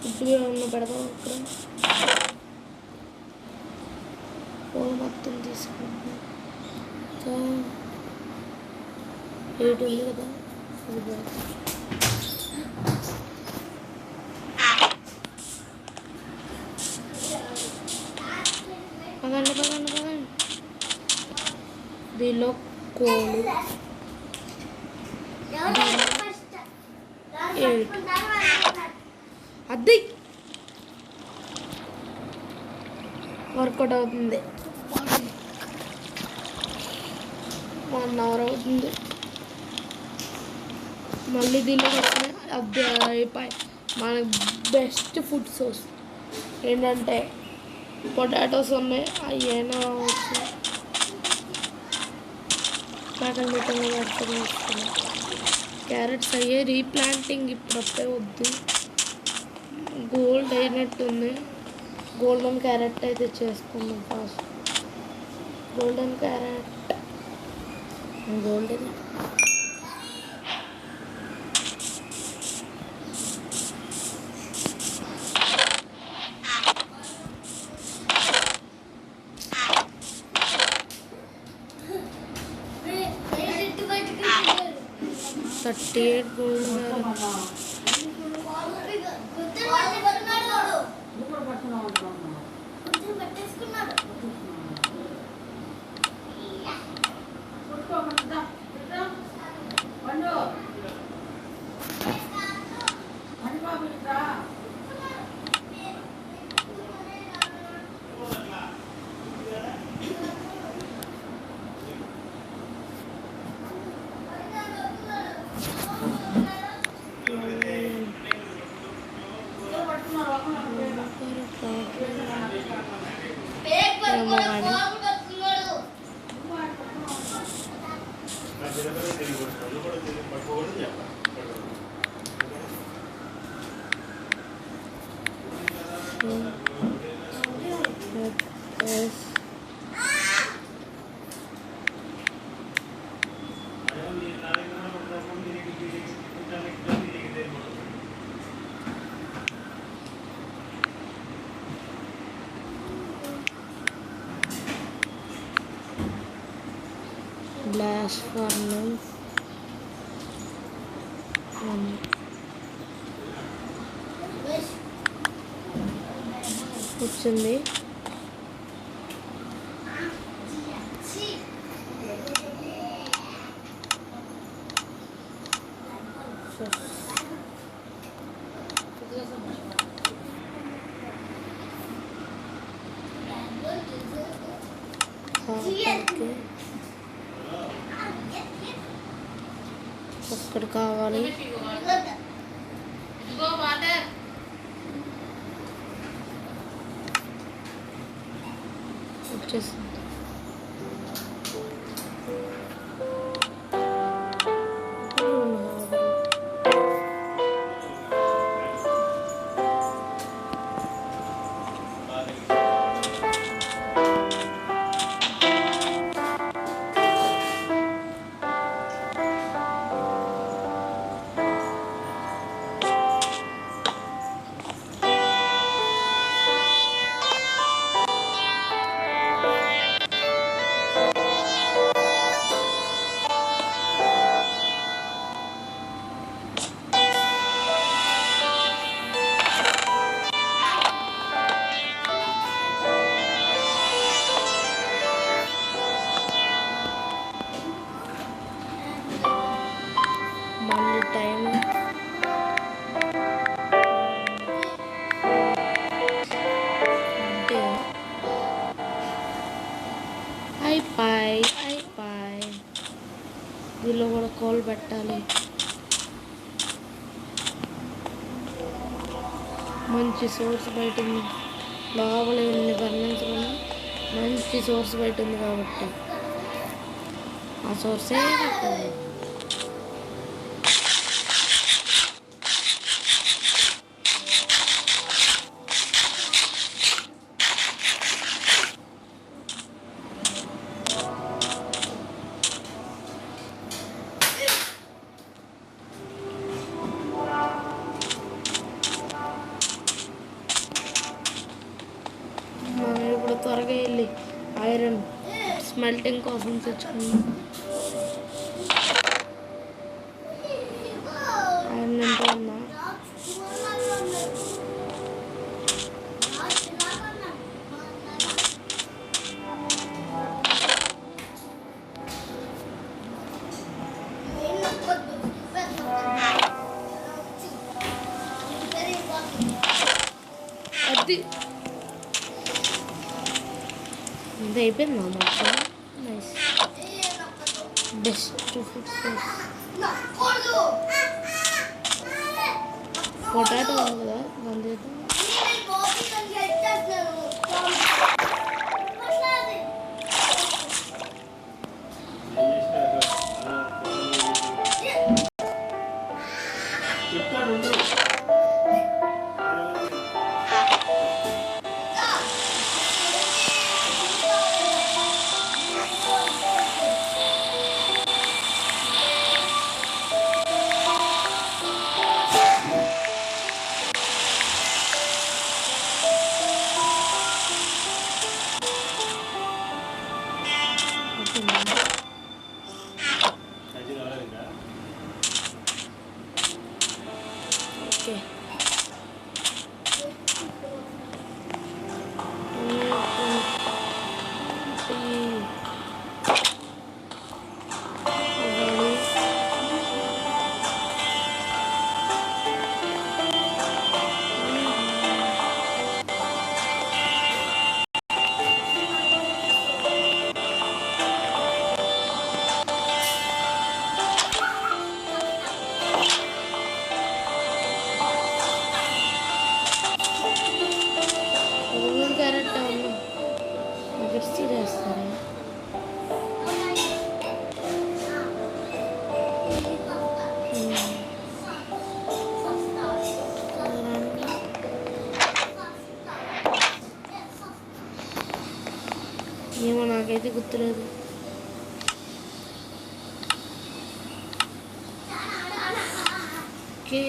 ఫుడ్ ఏమన్నా పెడదాం. ఇక్కడ పూల మొత్తం తీసుకుంటాం. 8 ఉంది కదా. అది పదండి. దీనిలో కోళ్ళు 7 అది వర్కౌట్ అవుతుంది. 1 అవర్ అవుతుంది. మళ్ళీ దీనిలో వస్తే అది అయిపోయి మనకు బెస్ట్ ఫుడ్ సోర్స్ ఏంటంటే పొటాటోస్ ఉన్నాయి. అవి అయినా వచ్చి కాటన్ మిట్టంగా పట్టుకొని వస్తున్నాయి. క్యారెట్స్ అయ్యే రీప్లాంటింగ్ ఇప్పుడప్పుడే వద్దు. గోల్డ్ అయినట్టుంది. గోల్డెన్ క్యారెట్ అయితే చేసుకుందాం fast. Golden carrot golden 38 gold ఏమో కానీ బ్లాస్ట్ ఫర్నెస్ వచ్చింది. అక్కడ కావాలి ఇదిగో వాటర్. వచ్చేసింది. మళ్ళీ టైం అంటే అయిపోయి దీనిలో కూడా కోల్ పెట్టాలి. మంచి సోర్స్ బయట ఉంది, లోపల ఎన్ని వర్ణించడం మంచి సోర్స్ బయట ఉంది కాబట్టి ఆ సోర్సే పెట్టాలి. మనం ఇప్పుడు త్వరగా వెళ్ళి ఐరన్ స్మెల్టింగ్ కోసం తెచ్చుకుందాం. ఐరన్ ఎంత ఉందా? అది ఇది అయిపోయిందా మొత్తం? Nice. Best food source potato ఉంది కదా, దాని చేద్దాం. ఏమో నాకైతే గుర్తులేదు. ఓకే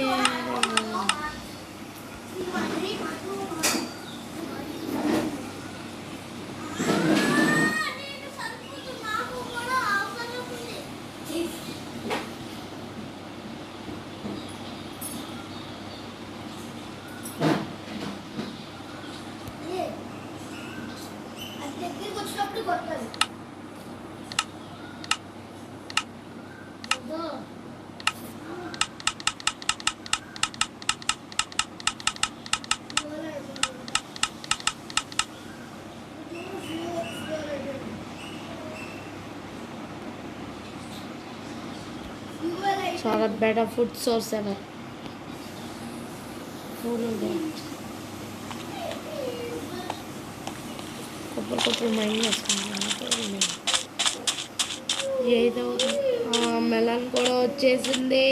దగ్గరికి వచ్చినప్పుడు కొట్టాలి. చాలా బెటర్ ఫుడ్ సోర్స్ ఎవర్. కొబ్బరి మైండ్ చేస్తుంది. ఏదో మెలన్ కూడా వచ్చేసింది.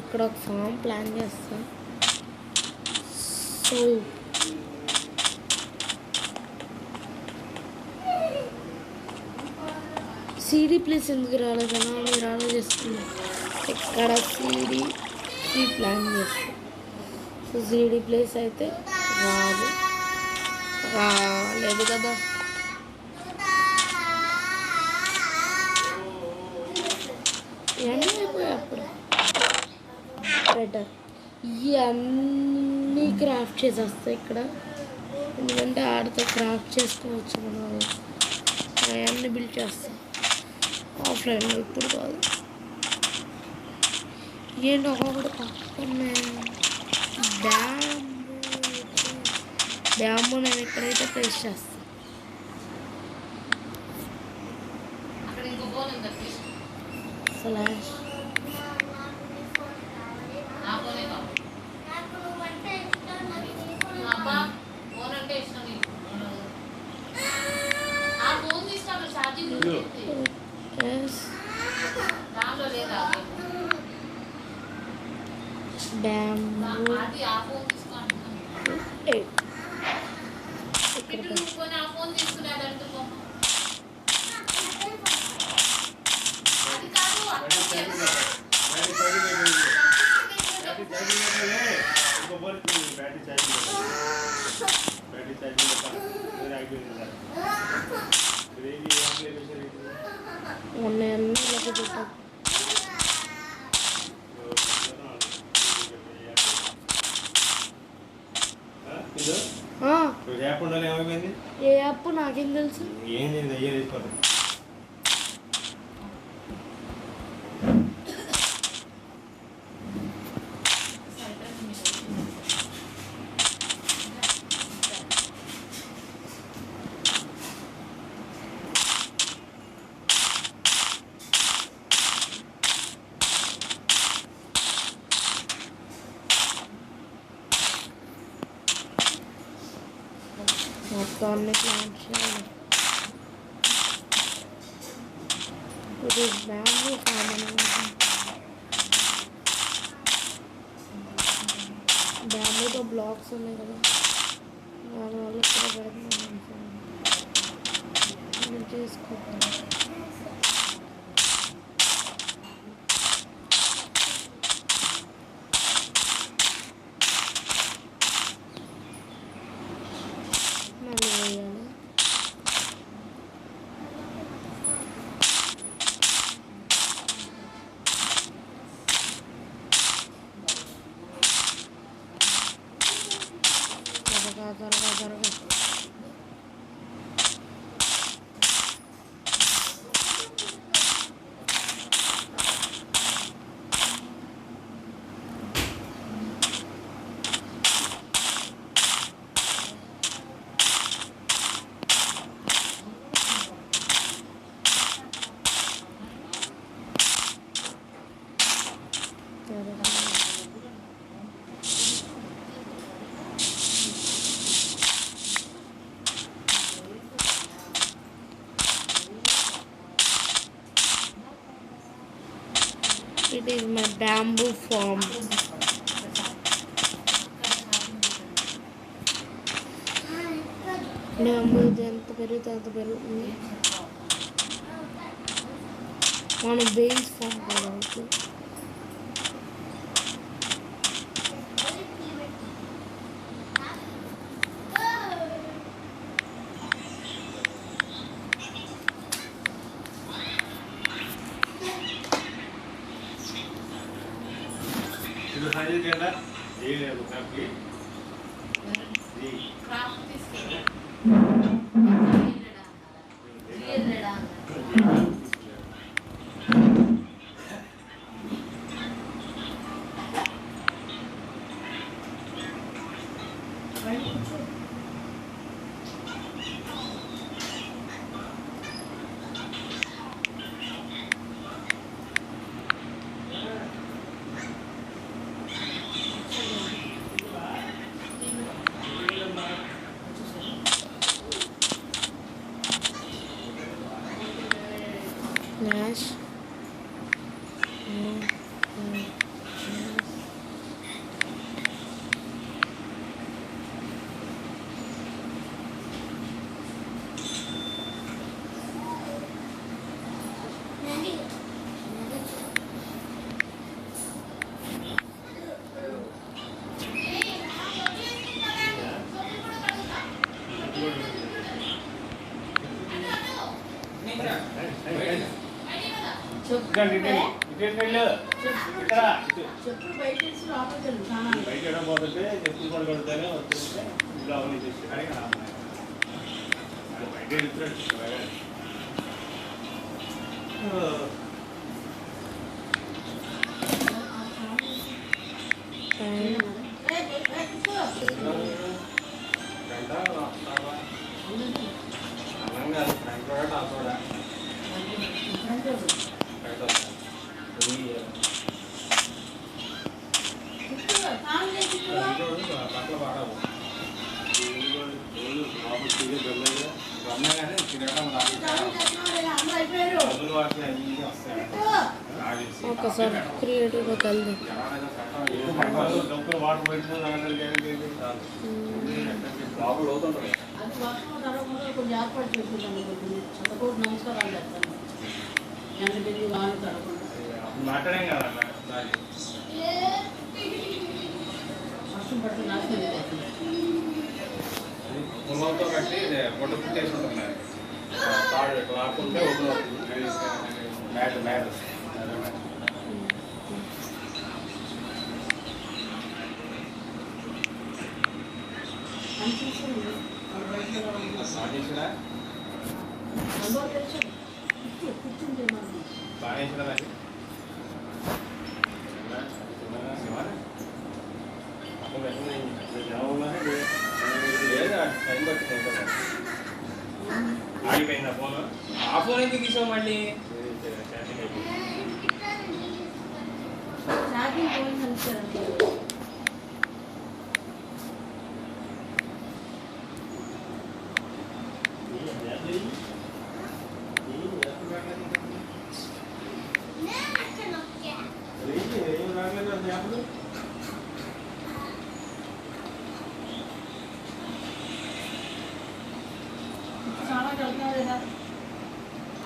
ఇక్కడ ఒక ఫామ్ ప్లాన్ చేస్తా. సో సీడీ ప్లేస్ ఎందుకు రాలేదన్నా మీరు ఆలోచిస్తున్నారు. ఇక్కడ సీడీ ప్లాన్ చేస్తాం. సో సీడీ ప్లేస్ అయితే రాలేదు కదా. అయిపోయాయి అప్పుడు బెటర్. ఇవన్నీ క్రాఫ్ట్ చేసేస్తాయి ఇక్కడ, ఎందుకంటే ఆడితో క్రాఫ్ట్ చేసుకోవచ్చు మనం. అవన్నీ బిల్డ్ చేస్తాం ఆఫ్లైన్లో, ఇప్పుడు కాదు. ఏంటి ఒక్కొక్కటి పక్కనే డ్యాము నేను ఎక్కడైతే ప్లేస్ చేస్తాను. అక్కడ ఇంకో ఫోన్ ఉంది స్లాష్ నా ఫోనే కాదు. అబ్బా ఫోన్ అంటే ఇష్టం నీకు. ఆ ఫోన్ తీసుకోవాలి ఛార్జింగ్ దాంట్లో లేదా డ్యాము అది ఆ ఫోన్ తీసుకోవాలి. ఇక్కడ తీసుకొని ఆ ఫోన్ తీసుకునేదంటే అది కాదు ఉన్నాయన్నీ ఇలా చూద్దాం. ఏ యాప్ నాకేం తెలుసు. మొత్తం అన్ని ప్లాంట్ చేయాలి. ఇది బ్యాంబూ కామన్. బ్యాంబూతో బ్లాక్స్ ఉన్నాయి కదా, దానివల్ల ఇక్కడ పెడుతున్నాను చేసుకోవాలి. మళ్ళీ వేయాలి. త్వరగా It is my bamboo farm. డబ్బు ఇది ఎంత పెరిగితే అంత పెరుగుతుంది. మనం బెయిన్స్ ఫామ్ కావాలి. ఇది సైజ్ కదా ఏ లేదు కాకి ఈ క్రాఫ్ట్ తీసుకెళ్ళా Nash. చెప్పులు బయట వేసి లోపలికి వెళ్ళు స్నానానికి. బయట పోతుంటే చెప్పులు కూడా కొడితేనే వస్తుంటే ఇంట్లో అవన్నీ చేసి కానీ బయట వెళ్తున్నాడు. స్నానం చేసి అందరూ అయిపోయారు. ఒకసారి క్రియేటివ్గా కలిది. వాటర్ పెట్టిన అది వర్షం తడవకుండా కొంచెం ఏర్పాటు చేసుకుంటాను. చదవకూడదు నమస్కారాలు చేస్తాను. ఎండ బిందు వాన తడవకుండా మాట్లాడాం కదా వర్షం పడితే నాశనం అయిపోతుంది. పొలంతో కట్టి పొట్ట పుట్టేసి ఉంటుంది. తాడు ఆకుంటే ఓపెన్ అవుతుంది. మ్యాట్ మ్యాట్ అనిపిస్తుంది బాగా అందరూ తెలుసు కూర్చుంటే మనం వేసిన టైం పట్టింది. ఆగిపోయిందా ఫోన్ ఆ ఫోన్ ఎందుకు తీసావు మళ్ళీ? ఛార్జింగ్ పోయింది అనిపించారండి. చాలా వెళ్తున్నారు కదా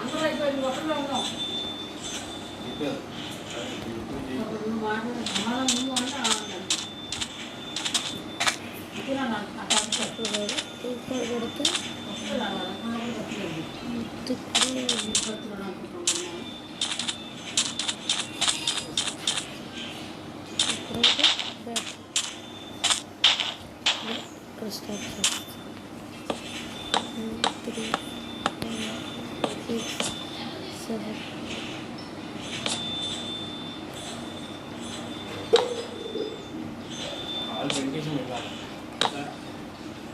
అందరూ అయిపోయింది. ఒకరిలో ఉన్నాం. నువ్వు మాట్లాడు సమాధానం నువ్వు అంటే ఇదిలా నాకు అట్లా ఇక్కడ పెడితే వస్తుంది అలా వస్తుంది. ఇక్కడైతే బ్యాక్ ఇక్కడ స్టార్ట్ చేస్తాం. 3 4 6 7 వాళ్ళు వెంకటేశ్వరం వెళ్ళాలి.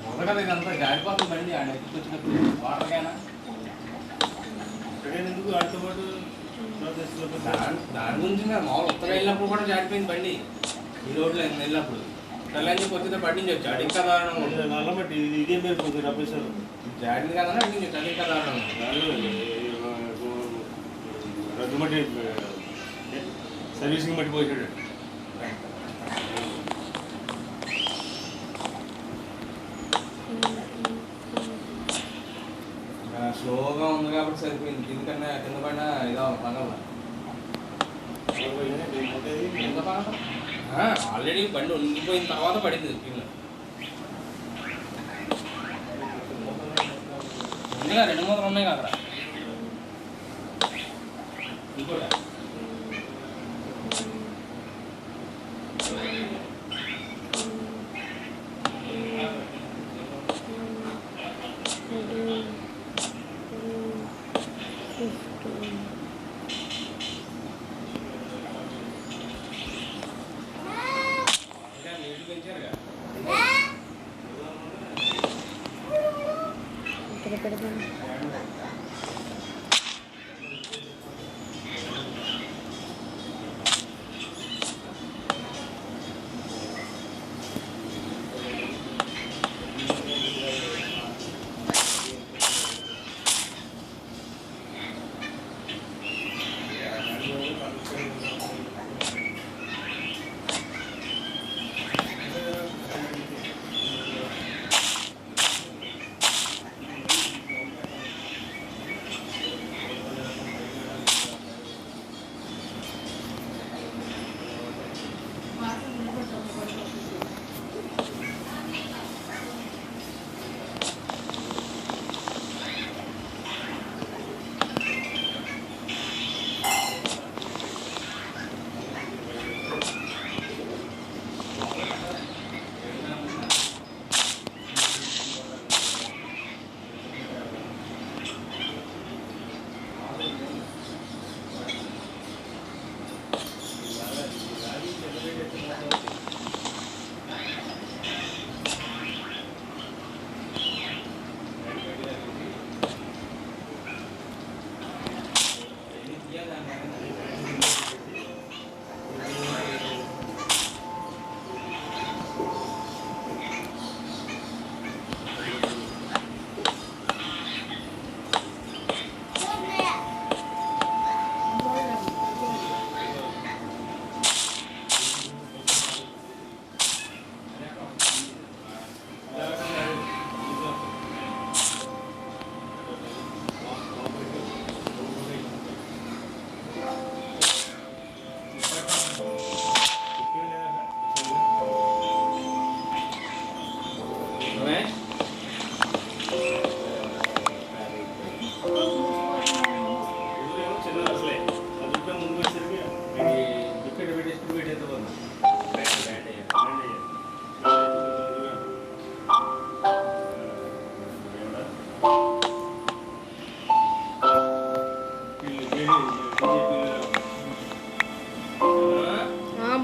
మొదట ఇదంతా జారిపోతుంది బండి. ఆడ ఎత్తుకొచ్చినప్పుడు వాటర్కైనా ఎందుకు వాటితో పాటు దాని గురించి మామూలు ఉత్తరం వెళ్ళినప్పుడు కూడా జారిపోయింది బండి. ఈ రోడ్లో వెళ్ళినప్పుడు తెల్లని చెప్పి వచ్చితే పట్టించవచ్చు. అది ఇంకా దారుణంగా ఉంటుంది. నల్లమట్టి ఇదే పేరు కొంచెం రబ్బేశారు జారింది కదా అడిగించవచ్చు. అది ఇంకా దారుణంగా రద్దు మట్టి సర్వీసింగ్ మట్టి పోసాడు. స్లోగా ఉంది కాబట్టి సరిపోయింది. కిందకన్నా కింద పడినా ఇదో పగల ఆల్రెడీ బండి ఉండిపోయిన తర్వాత పడింది కింద. ముందుగా 2 మూతలు ఉన్నాయి కదా ఇంకోట నీళ్ళు పెంచారుగా. ఇక్కడ పెడదాం.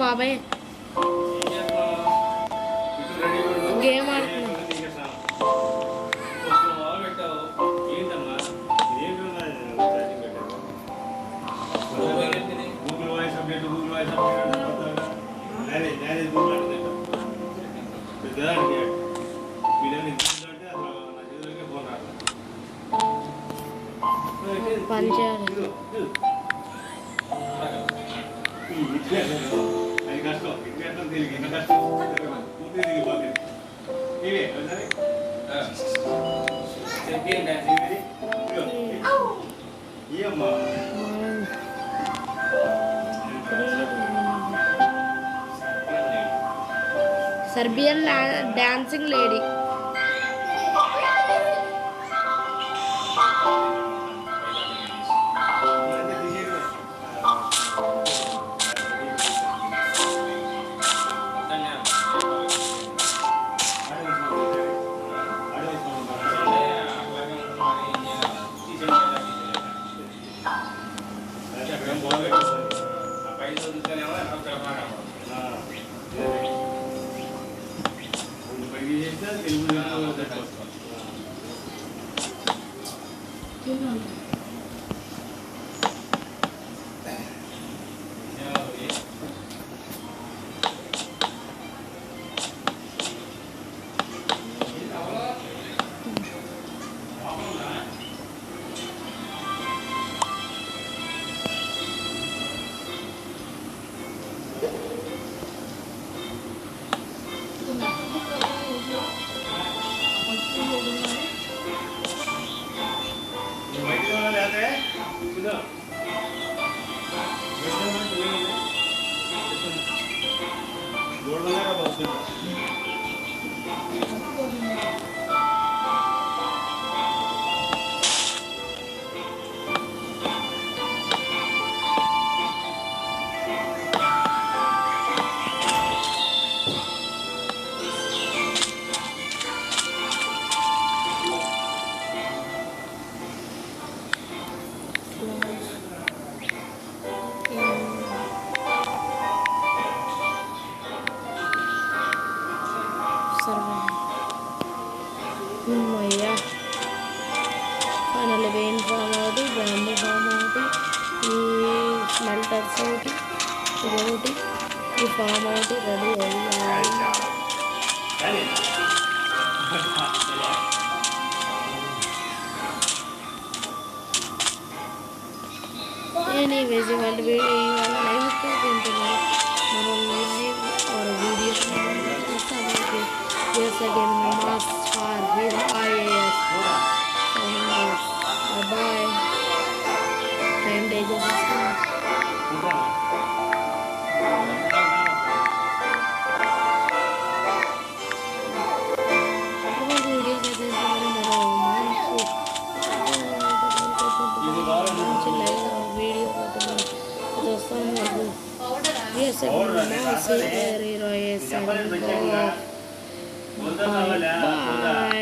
బాబాయ్ గేమ్ ఆడుతున్నా. గూగుల్ వాయిస్ అప్డేట్ పని చేయాలి. అది కష్టం ఇట్లా తెలియదు ఇంకా కష్టం పూర్తి తిరిగిపోతుంది ఇవే ఏమ్మా సర్బియన్ డాన్సింగ్ లేడీ. చూస్తారు అయ్యా ఫైనల్ వెయిన్ ఫామ్ ఒకటి బ్యాంబూ ఫామ్ ఒకటి ఈ స్మెల్టర్స్ ఒకటి ఇదొకటి ఈ ఫామ్ ఒకటి రెడీ అయ్యాయి. Anyways, ఇవాళ లైవ్ తింటున్నారు మనం live video again mass far hero IAS boy time day చేసేస్తాను. వీడియో చేసేస్తాను మంచి లైవ్ వీడియో చూస్తాను. Yes, I can. Bye.